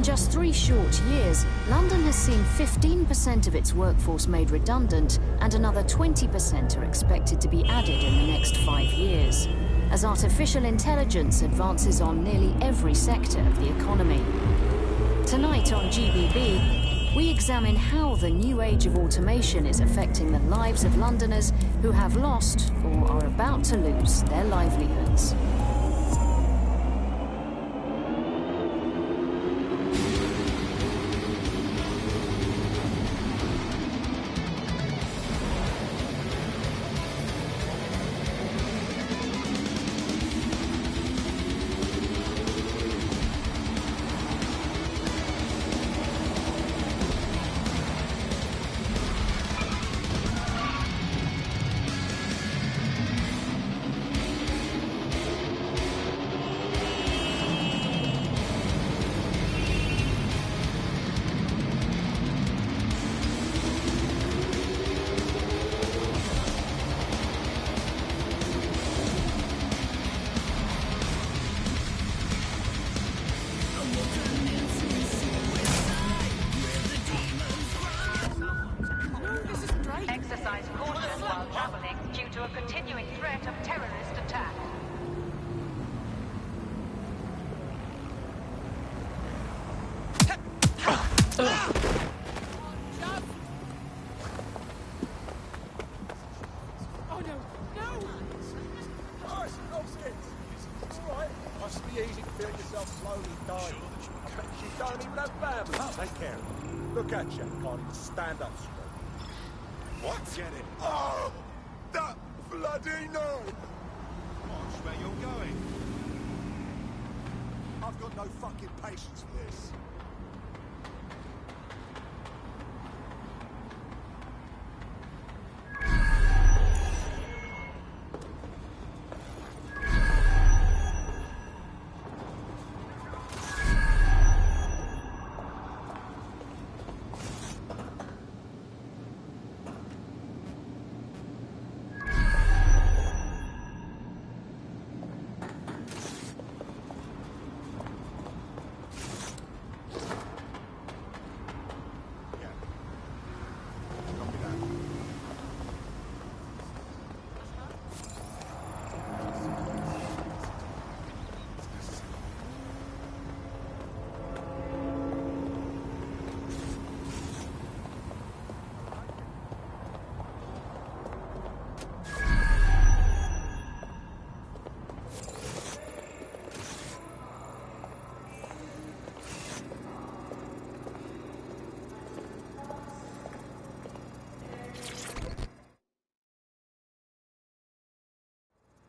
just 3 short years, London has seen 15% of its workforce made redundant, and another 20% are expected to be added in the next 5 years, as artificial intelligence advances on nearly every sector of the economy. Tonight on GBB, we examine how the new age of automation is affecting the lives of Londoners who have lost or are about to lose their livelihoods. Exercise caution while traveling due to a continuing threat of terrorist attack. Oh no, no! Gosh, it's alright. Must be easy to feel yourself slowly dying. I bet you don't even have family. Take care of it. Look at you, can't even stand up straight. What? Get it. Oh! That bloody no! Watch where you're going. I've got no fucking patience for this.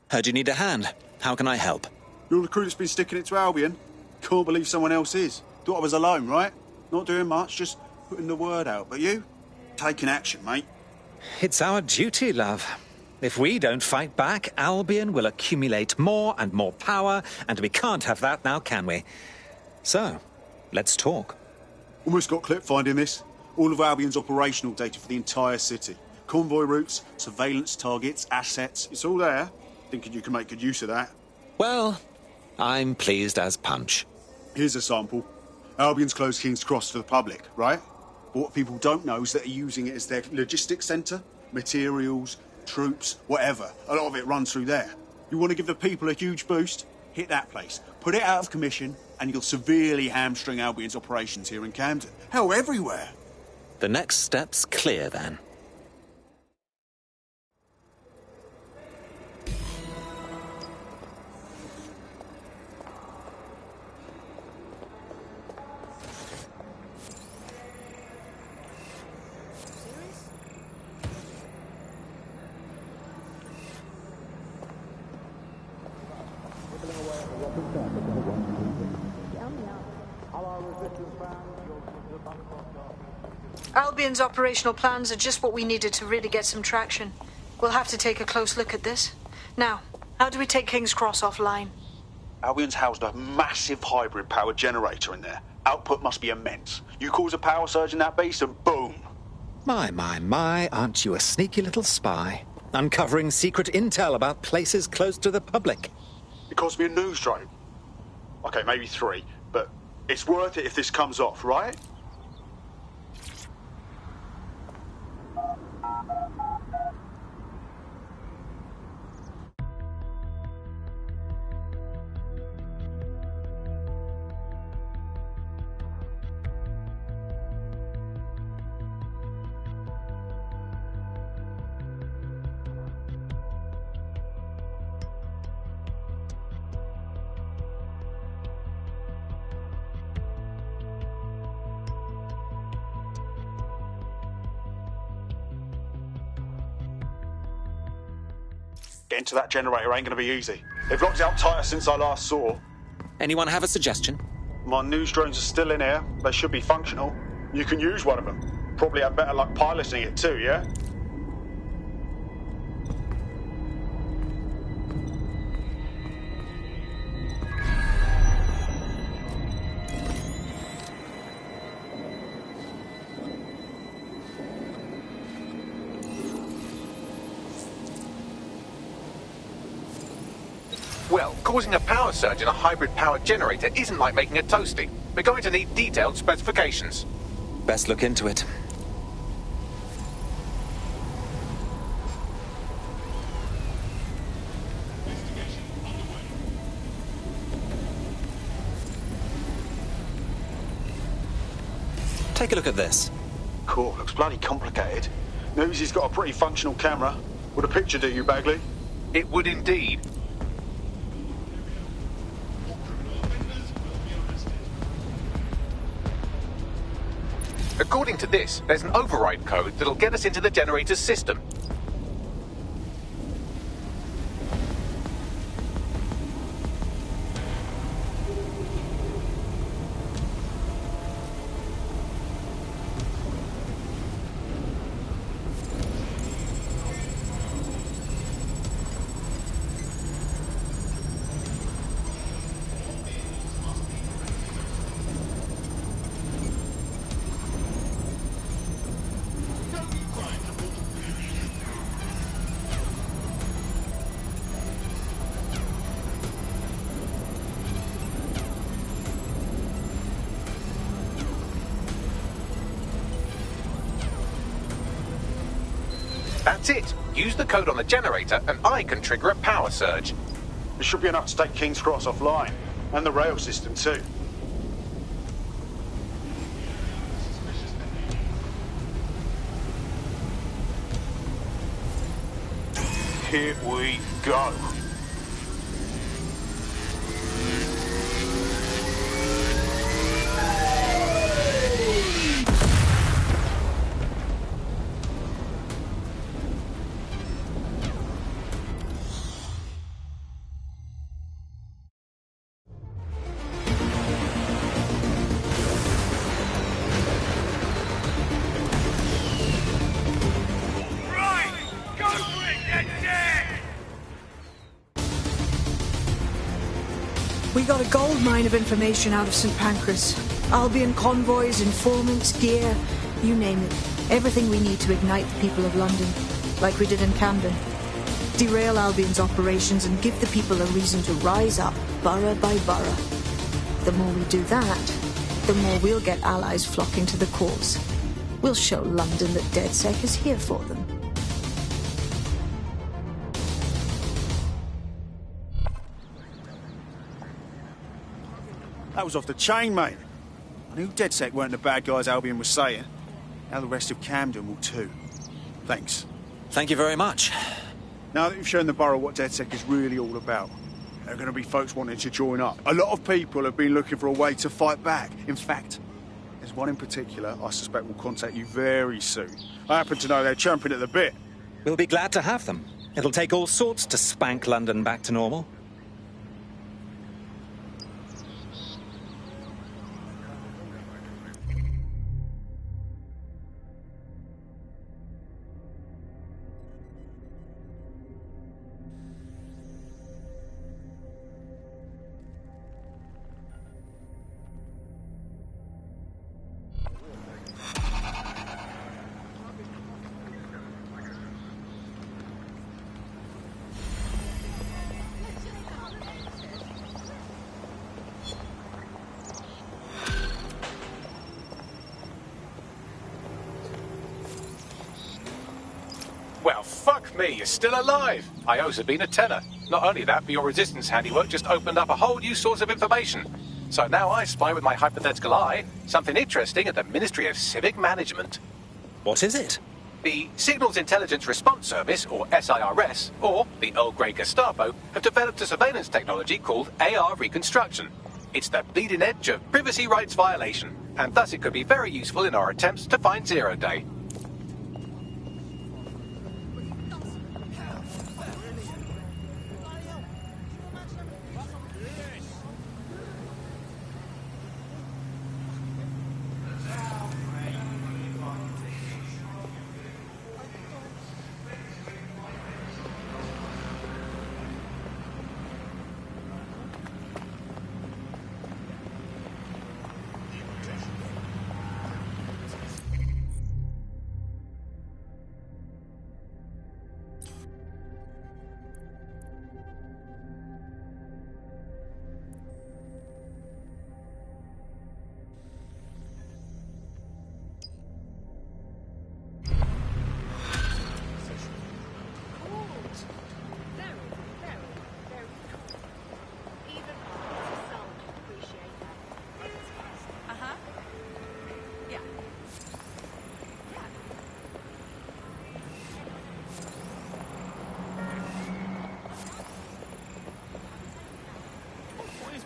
Heard you need a hand. How can I help? You're the crew that's been sticking it to Albion. Can't believe someone else is. Thought I was alone, right? Not doing much, just putting the word out. But you? Taking action, mate. It's our duty, love. If we don't fight back, Albion will accumulate more and more power, and we can't have that now, can we? So, let's talk. Almost got clip finding this. All of Albion's operational data for the entire city. Convoy routes, surveillance targets, assets. It's all there. Thinking you can make good use of that. Well, I'm pleased as punch. Here's a sample. Albion's closed King's Cross for the public, right? But what people don't know is that they're using it as their logistics centre. Materials, troops, whatever. A lot of it runs through there. You want to give the people a huge boost? Hit that place. Put it out of commission, and you'll severely hamstring Albion's operations here in Camden. Hell, everywhere. The next step's clear, then. Albion's operational plans are just what we needed to really get some traction. We'll have to take a close look at this. Now, how do we take King's Cross offline? Albion's housed a massive hybrid power generator in there. Output must be immense. You cause a power surge in that beast and boom. My, aren't you a sneaky little spy? Uncovering secret intel about places close to the public. It cost me a news drone. Okay, maybe 3, but It's worth it if this comes off, right? Getting to that generator ain't gonna be easy. They've locked it up tighter since I last saw. Anyone have a suggestion? My news drones are still in here. They should be functional. You can use one of them. Probably have better luck piloting it too, yeah? Well, causing a power surge in a hybrid-powered generator isn't like making a toasty. We're going to need detailed specifications. Best look into it. Take a look at this. Cool, looks bloody complicated. Newsy's got a pretty functional camera. Would a picture do you, Bagley? It would indeed. According to this, there's an override code that'll get us into the generator's system. That's it. Use the code on the generator and I can trigger a power surge. It should be enough to take King's Cross offline. And the rail system too. Here we go. We got a gold mine of information out of St. Pancras. Albion convoys, informants, gear, you name it. Everything we need to ignite the people of London, like we did in Camden. Derail Albion's operations and give the people a reason to rise up, borough by borough. The more we do that, the more we'll get allies flocking to the cause. We'll show London that DedSec is here for them. That was off the chain, mate. I knew DedSec weren't the bad guys Albion was saying. Now the rest of Camden will too. Thanks. Thank you very much. Now that you've shown the borough what DedSec is really all about, there are going to be folks wanting to join up. A lot of people have been looking for a way to fight back. In fact, there's one in particular I suspect will contact you very soon. I happen to know they're champing at the bit. We'll be glad to have them. It'll take all sorts to spank London back to normal. Well, fuck me, you're still alive. I owe Sabine a tenner. Not only that, but your resistance handiwork just opened up a whole new source of information. So now I spy with my hypothetical eye something interesting at the Ministry of Civic Management. What is it? The Signals Intelligence Response Service, or SIRS, or the Earl Grey Gestapo, have developed a surveillance technology called AR Reconstruction. It's the bleeding edge of privacy rights violation, and thus it could be very useful in our attempts to find Zero Day.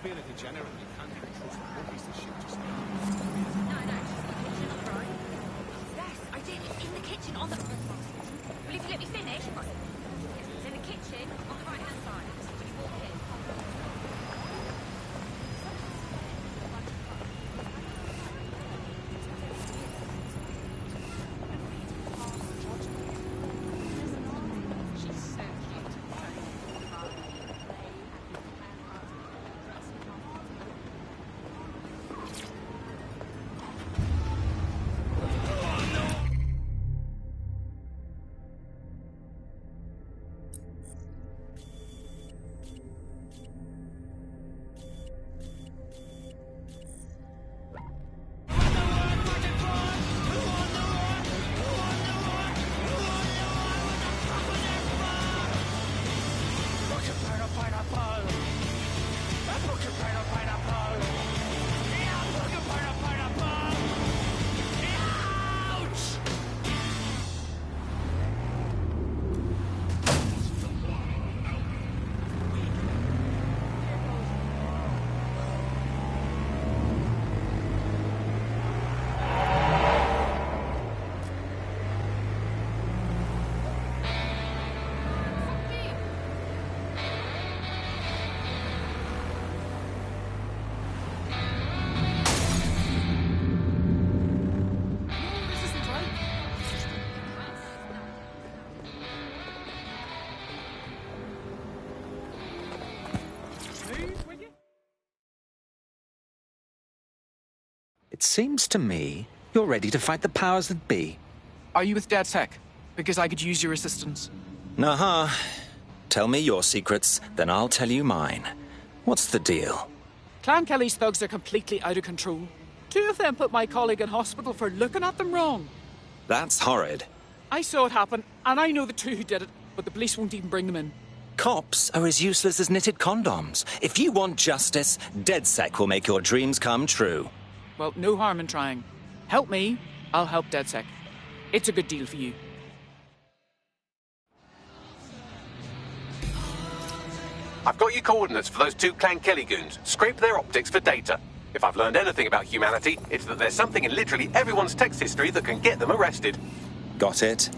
Being a degenerate, you can't even trust the puppies to shoot just now. No, she's in the kitchen, all right? Yes, I did. It's in the kitchen on the... Will you let me finish? It's in the kitchen on the right-hand side. When you walk in. She's so cute. It seems to me you're ready to fight the powers that be. Are you with DedSec? Because I could use your assistance. Aha. Tell me your secrets, then I'll tell you mine. What's the deal? Clan Kelly's thugs are completely out of control. 2 of them put my colleague in hospital for looking at them wrong. That's horrid. I saw it happen, and I know the 2 who did it, but the police won't even bring them in. Cops are as useless as knitted condoms. If you want justice, DedSec will make your dreams come true. Well, no harm in trying. Help me, I'll help DedSec. It's a good deal for you. I've got your coordinates for those 2 Clan Kelly goons. Scrape their optics for data. If I've learned anything about humanity, it's that there's something in literally everyone's text history that can get them arrested. Got it.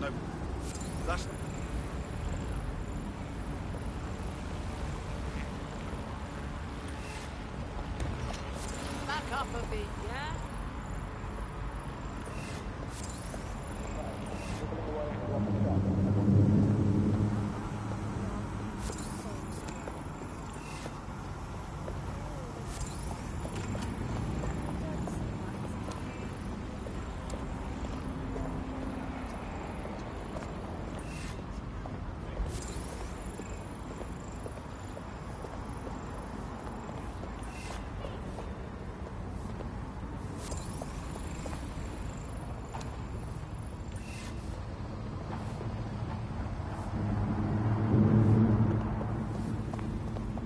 No. That's... Back up a bit, yeah?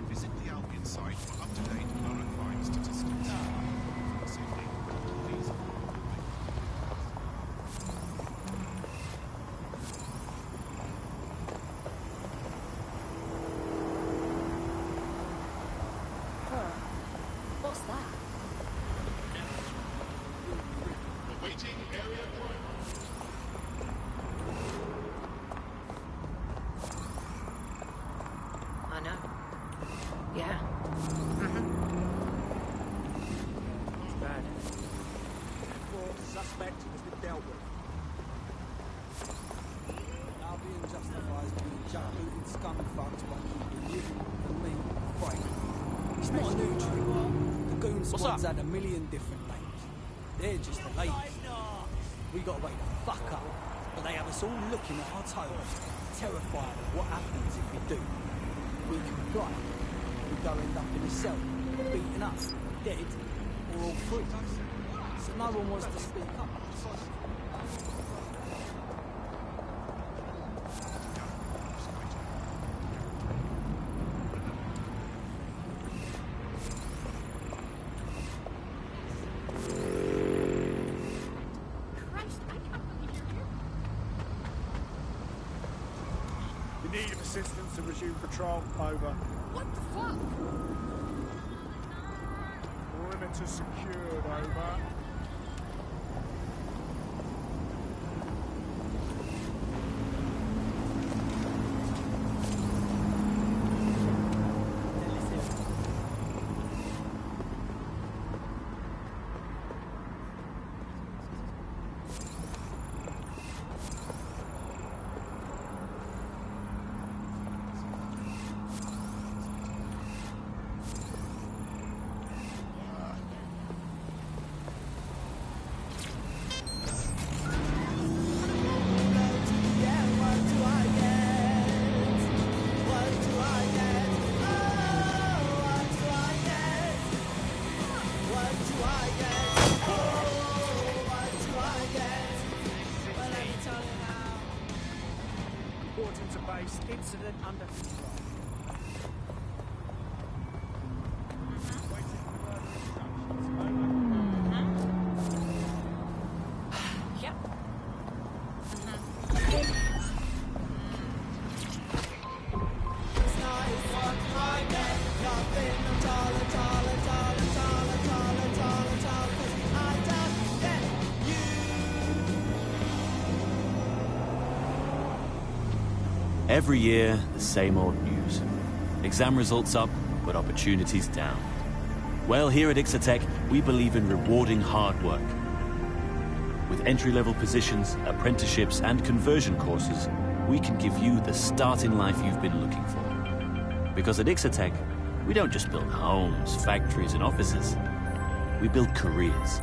Visit the Albion site for up-to-date current crime statistics. What's that? Awaiting area crime. I know. Yeah. It's bad. Suspect has been dealt with. Albion justifies being jack-looted scumfucks by keeping you and me free. It's not a new trick. The goon squad's had a million different names. They're just the latest. We got to wake the fuck up, but they have us all looking at our toes, terrified of what happens if we do. We comply. We go end up in a cell, beaten up, dead, or all free. So no one wants to speak up. You need assistance to resume patrol. Over. What the fuck? Perimeter secured. Over. Reporting to base. Incident under control. Yep. Every year, the same old news. Exam results up, but opportunities down. Well, here at Ixotec, we believe in rewarding hard work. With entry-level positions, apprenticeships, and conversion courses, we can give you the start in life you've been looking for. Because at Ixotec, we don't just build homes, factories, and offices. We build careers.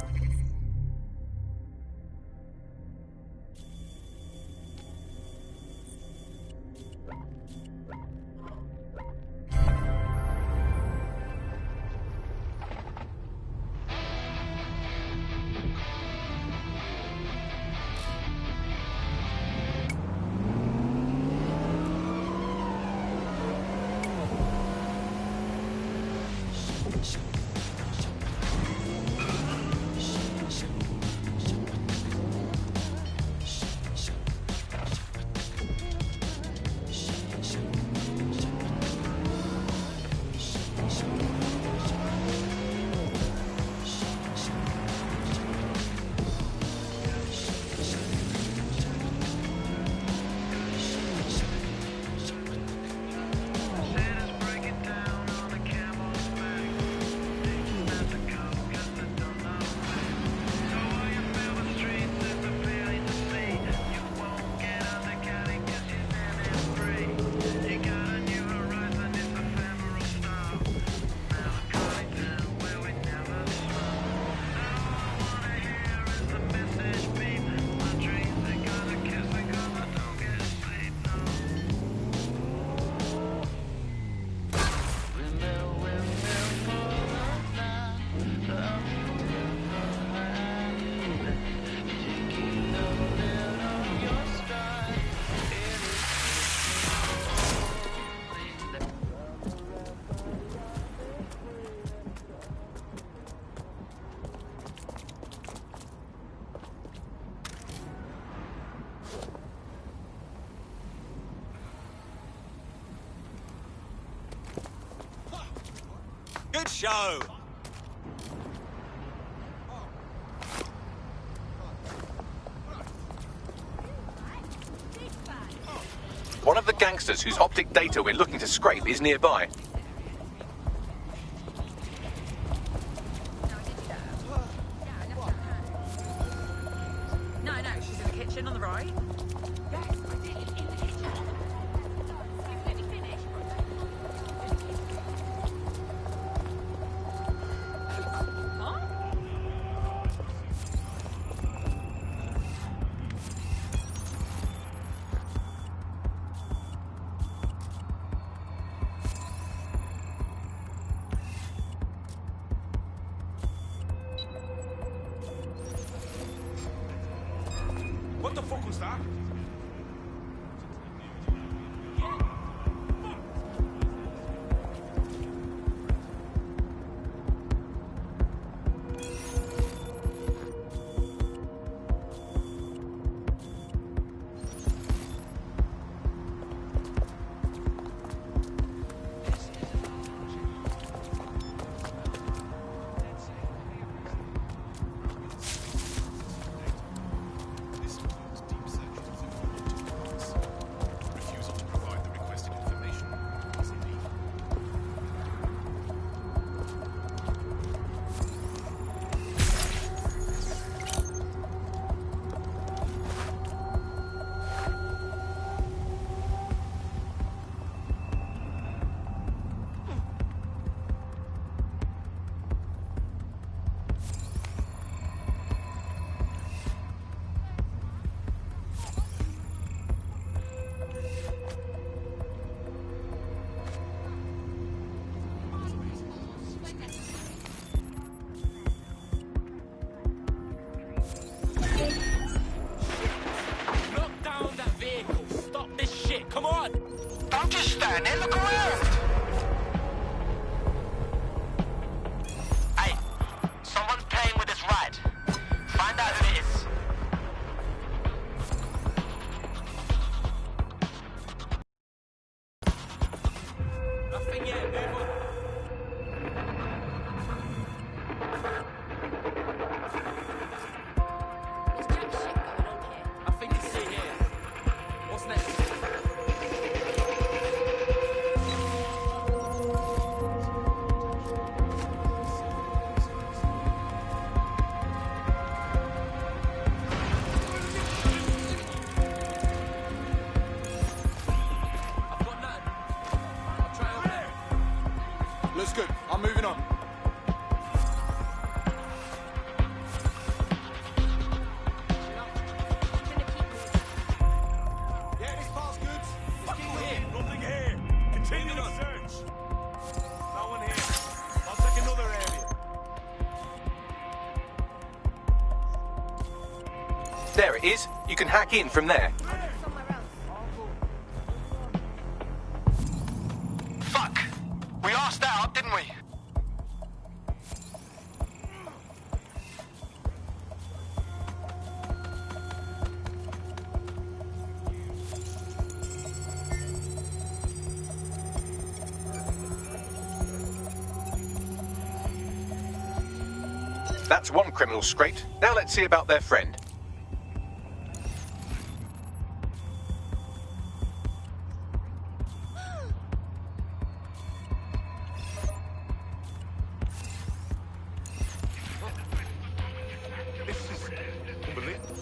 Good show. One of the gangsters whose optic data we're looking to scrape is nearby. No, she's in the kitchen on the right. Yes, I did. In the kitchen. Let me finish. What? What the fuck was that? Look down that vehicle. Stop this shit. Come on. Don't just stand there, look around! Hey, someone's paying with this ride. Find out who it is. Nothing yet, move on. I think it's see here. What's next? I've got nothing. I'll try over there. Looks good. I'm moving on. Yeah, this part's good. Let's keep moving. Nothing here. Continue the search. No one here. I'll check another area. There it is. You can hack in from there. Fuck! We asked out, didn't we? That's one criminal scraped. Now let's see about their friend. This is unbelievable.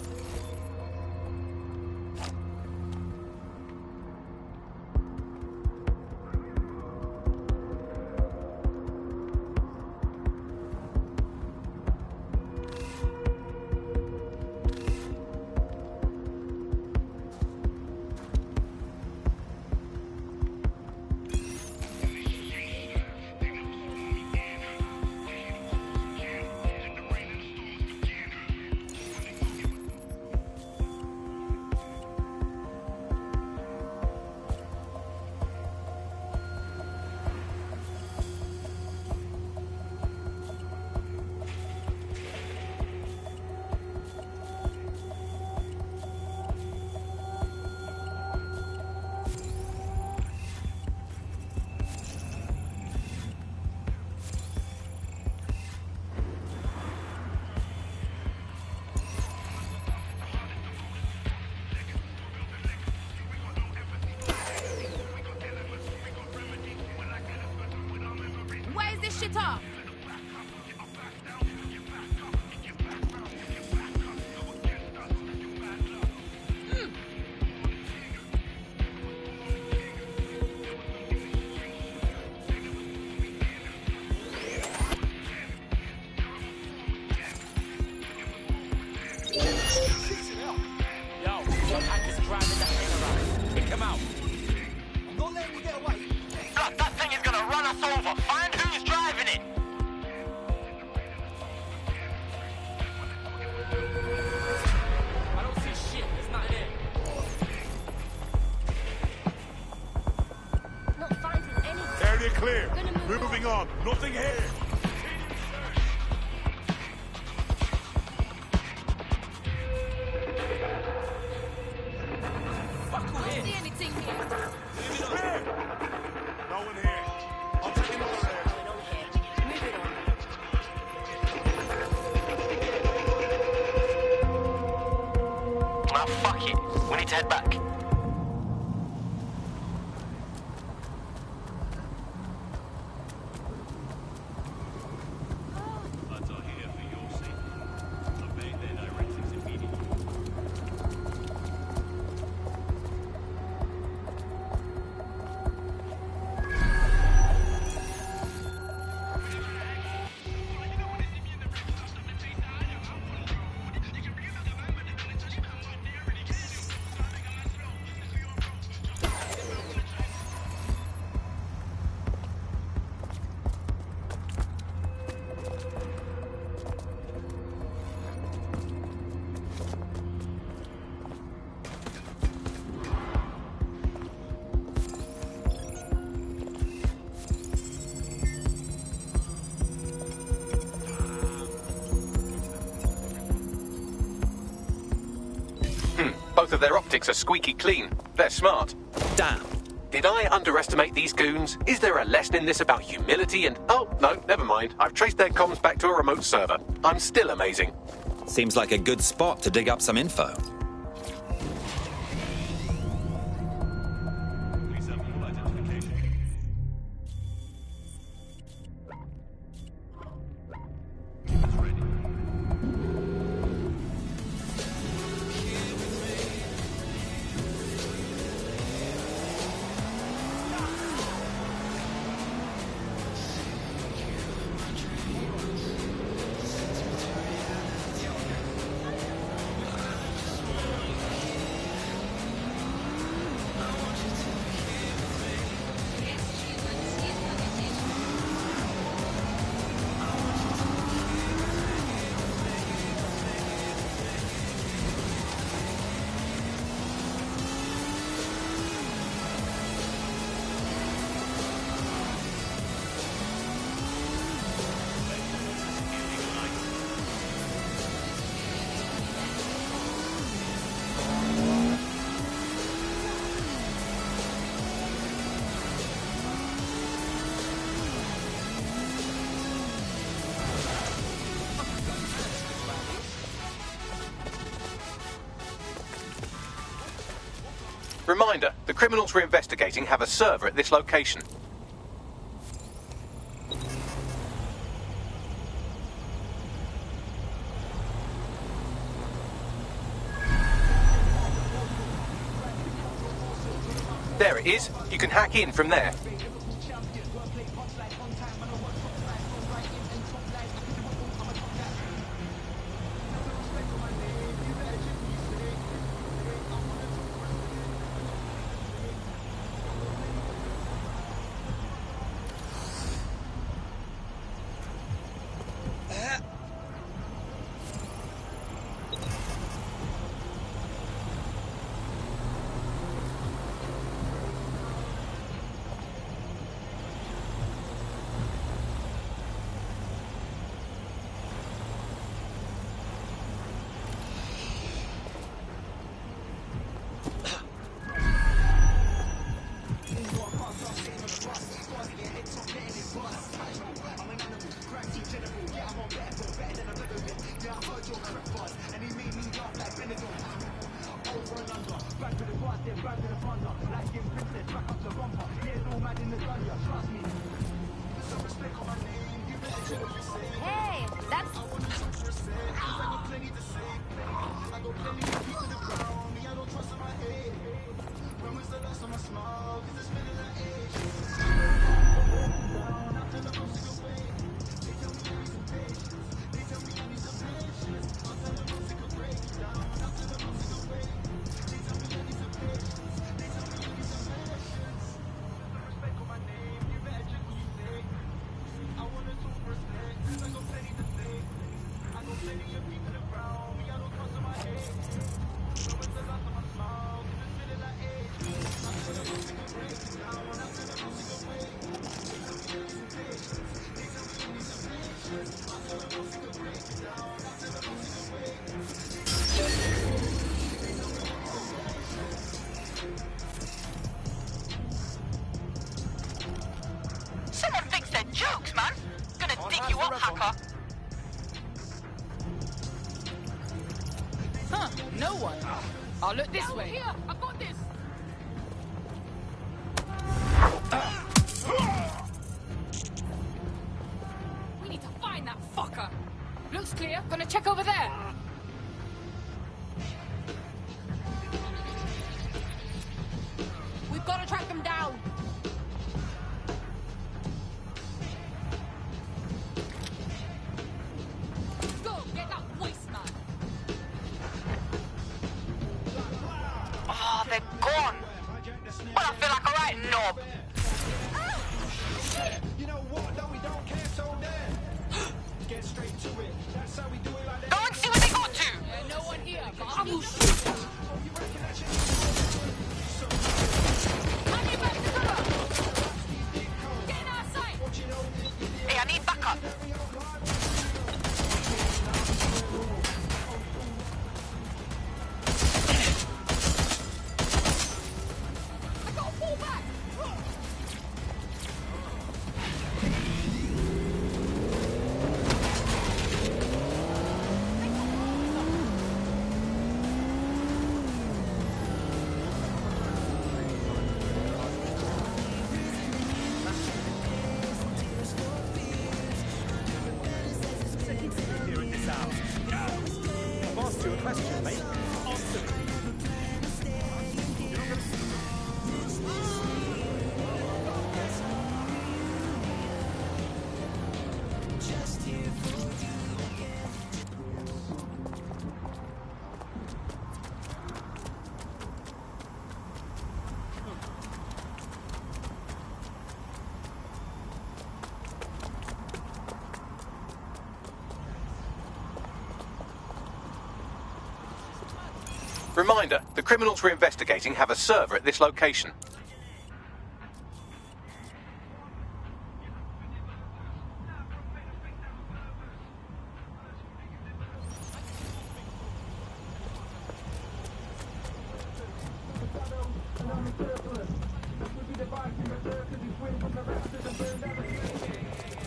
it off. Clear. Moving on. Nothing here. I don't see anything here. No one here. I'll take another there. Move it on. Ah, fuck it. We need to head back. Both of their optics are squeaky clean. They're smart. Damn. Did I underestimate these goons? Is there a lesson in this about humility and... Oh, no, never mind. I've traced their comms back to a remote server. I'm still amazing. Seems like a good spot to dig up some info. Reminder, the criminals we're investigating have a server at this location. There it is. You can hack in from there. Trust me. Some respect on my name. Hey, that's... Someone thinks they're jokes, man. Gonna dig you up, hacker. Huh, no one. I'll look this way. Here, I've got this. We need to find that fucker. Looks clear. Gonna check over there. We've got to track them down. Go, get that waste man. Oh, they're gone. Well, I feel like a right knob. You know what? No, we don't care, so there. Get straight to it. That's how we do it like that. Go and see what they got to. No one here, but I will shoot. Hey, I need backup. I gotta fall back. I've asked you a question, mate. Answer it. Reminder, the criminals we're investigating have a server at this location.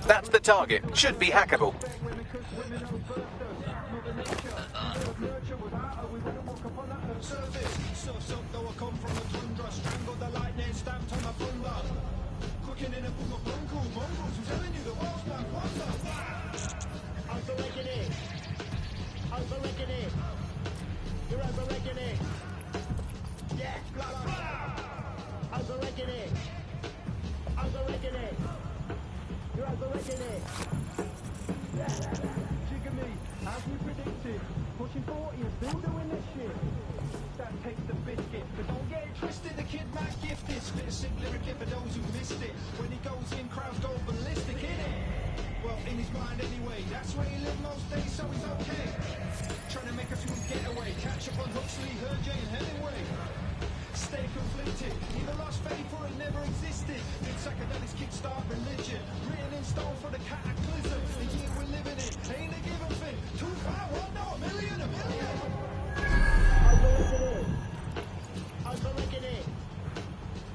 That's the target. Should be hackable. As we predicted, pushing 40 and still doing this shit. That takes the biscuit, but don't get it twisted, the kid might gift it. Spit a sick lyric for those who missed it. When he goes in, crowds go ballistic, innit? Well, in his mind anyway, that's where he lived most days, so he's okay. Trying to make a smooth getaway, catch up on Huxley, Hergé and Hemingway. Stay conflicted, either lost faith or it never existed. Did psychedelics kickstart religion? Written in stone for the cataclysm. The year we're living in, ain't a given thing. 2, 5, 1, no, a million.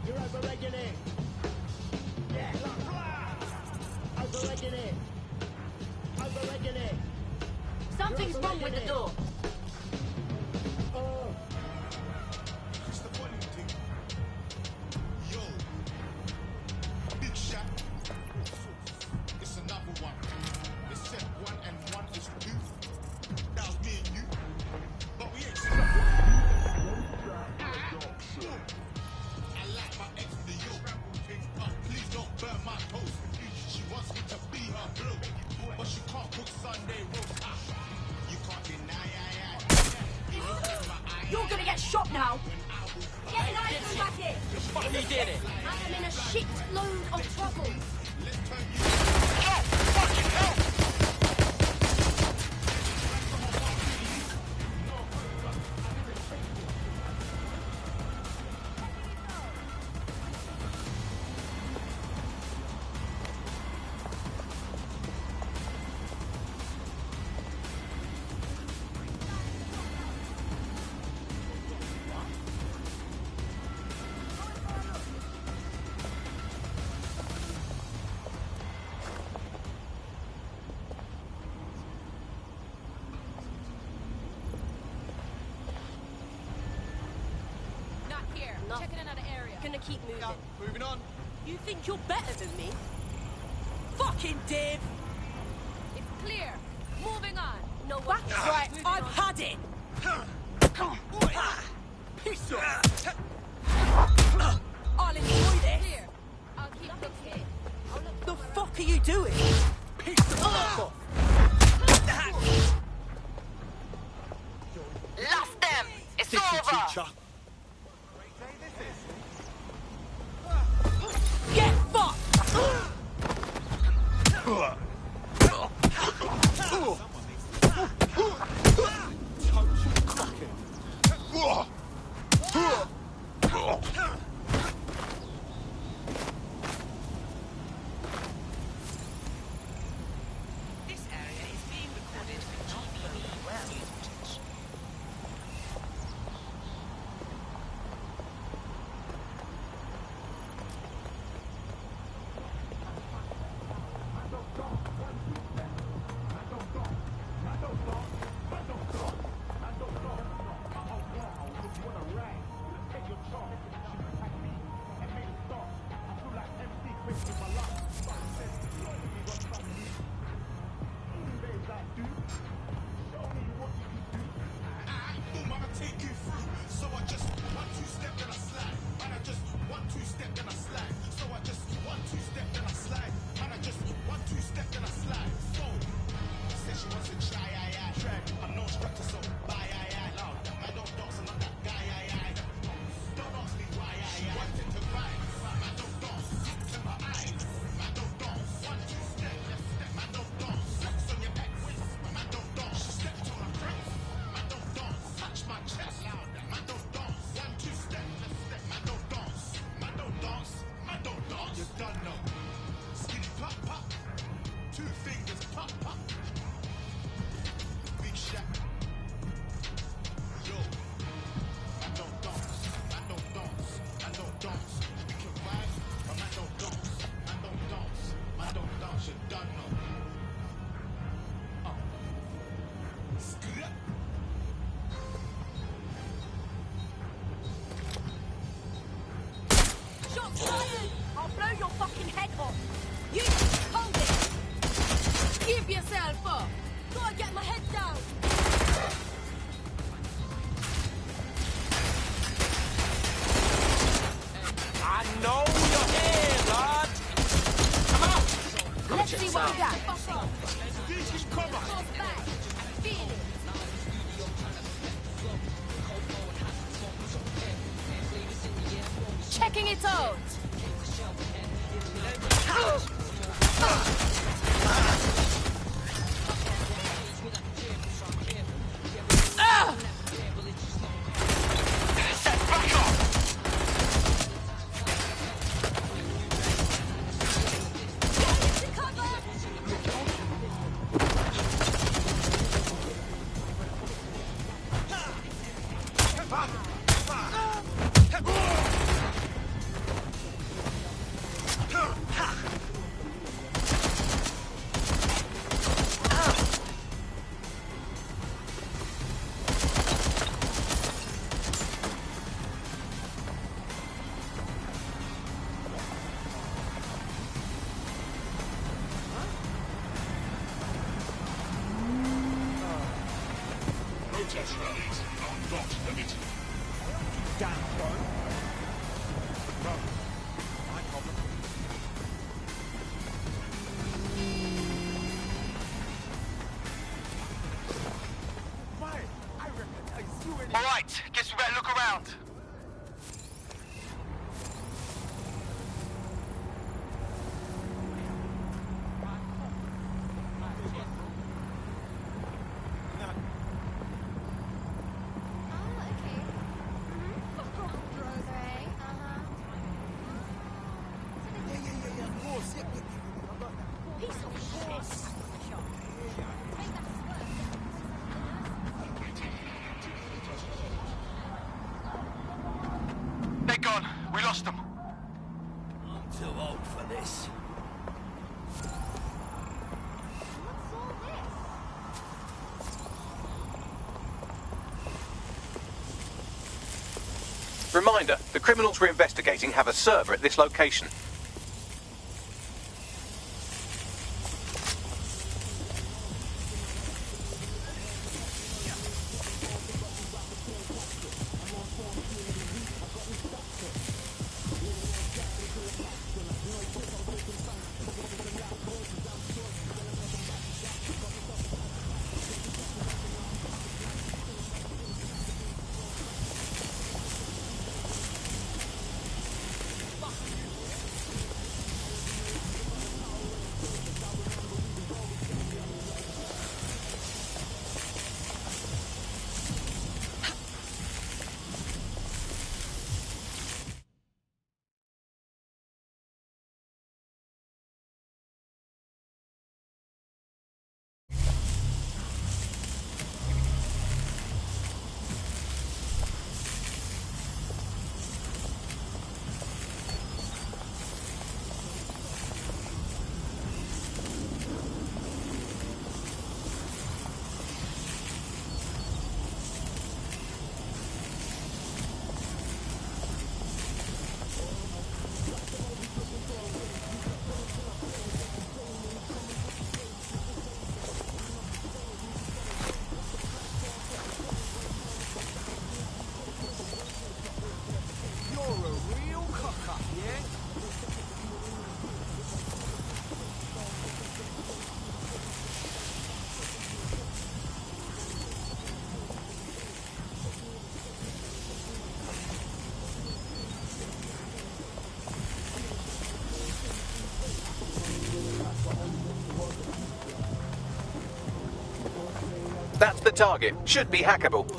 You're overregulated. Yeah, overregulated. Something's wrong with the door. Yo, big shot. It's another one. did it. I am in a shitload of trouble. Checking another area. Gonna keep moving. Moving on. You think you're better than me? Fucking div! It's clear. Moving on. No one. That's right. I've had it. Piss off. I'll enjoy this. Clear. I'll keep looking. The fuck are you doing? Piss the fuck off. Lost them. It's Stick your over. teacher. Get fucked! This area is being recorded for GBB news footage. I'll blow your fucking head off. You hold it. Give yourself up. Gotta get my head down. I know you're here, lad. Come on. Let's see what we got. Checking it out. Protest rallies are not permitted. Damn, bro. Bro, my problem. Right, I recognize you in All right, guess we better look around. gone. We lost them. I'm too old for this. Reminder, the criminals we're investigating have a server at this location. That's the target. Should be hackable.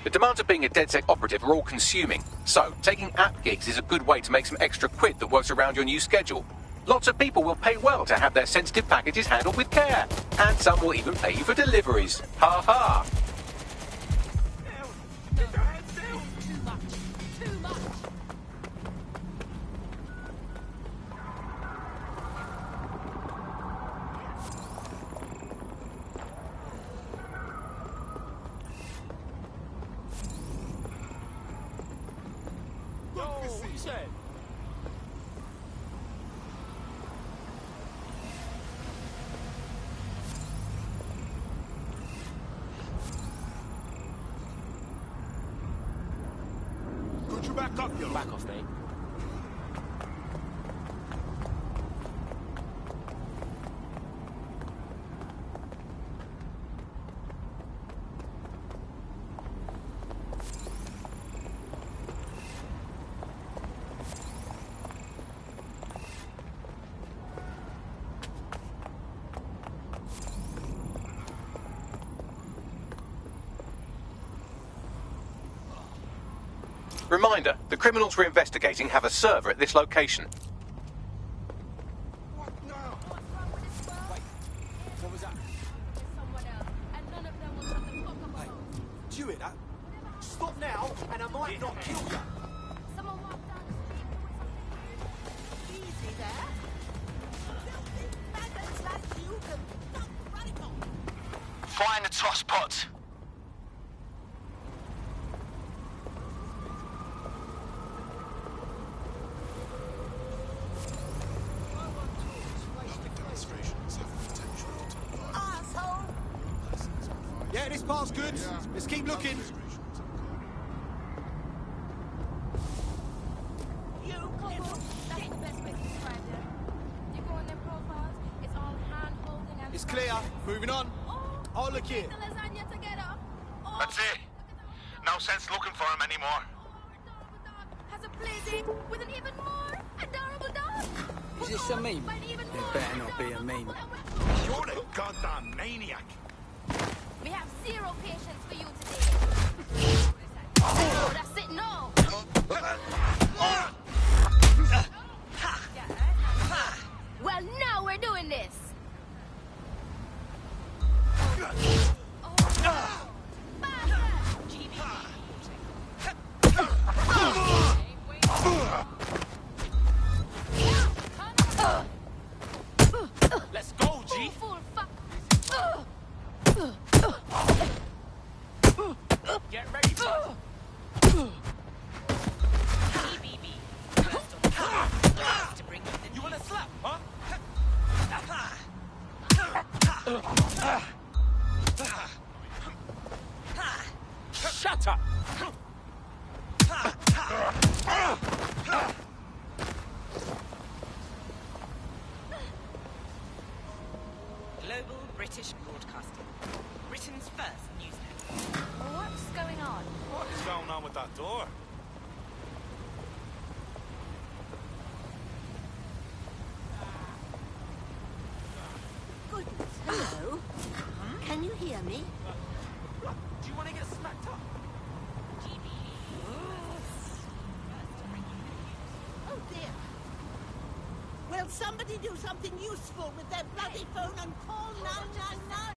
The demands of being a DedSec operative are all consuming, so taking app gigs is a good way to make some extra quid that works around your new schedule. Lots of people will pay well to have their sensitive packages handled with care, and some will even pay you for deliveries. Ha ha! Back off, mate. Reminder, the criminals we're investigating have a server at this location. What was that? Hey, do you hear that? Stop now, and I might not kill you. Someone walked down the street with something. Easy there. Find the tosspot. Yeah, this part's good. Let's keep looking. It's clear. Moving on. Oh, look here. That's it. No sense looking for him anymore. Has a play with an even more adorable dog. Is this a meme? It better not be a meme. You're a goddamn maniac. We have zero patience for you today. Oh, that's it, no. Well, now we're doing this. Let's go, G. Get ready, bud. You wanna slap, huh? Shut up! Global British Broadcasting. Britain's first news network. What's going on? What is going on with that door? Goodness, hello. Can you hear me? Do you want to get smacked up? Oh dear. Will somebody do something useful with their bloody phone and call 999?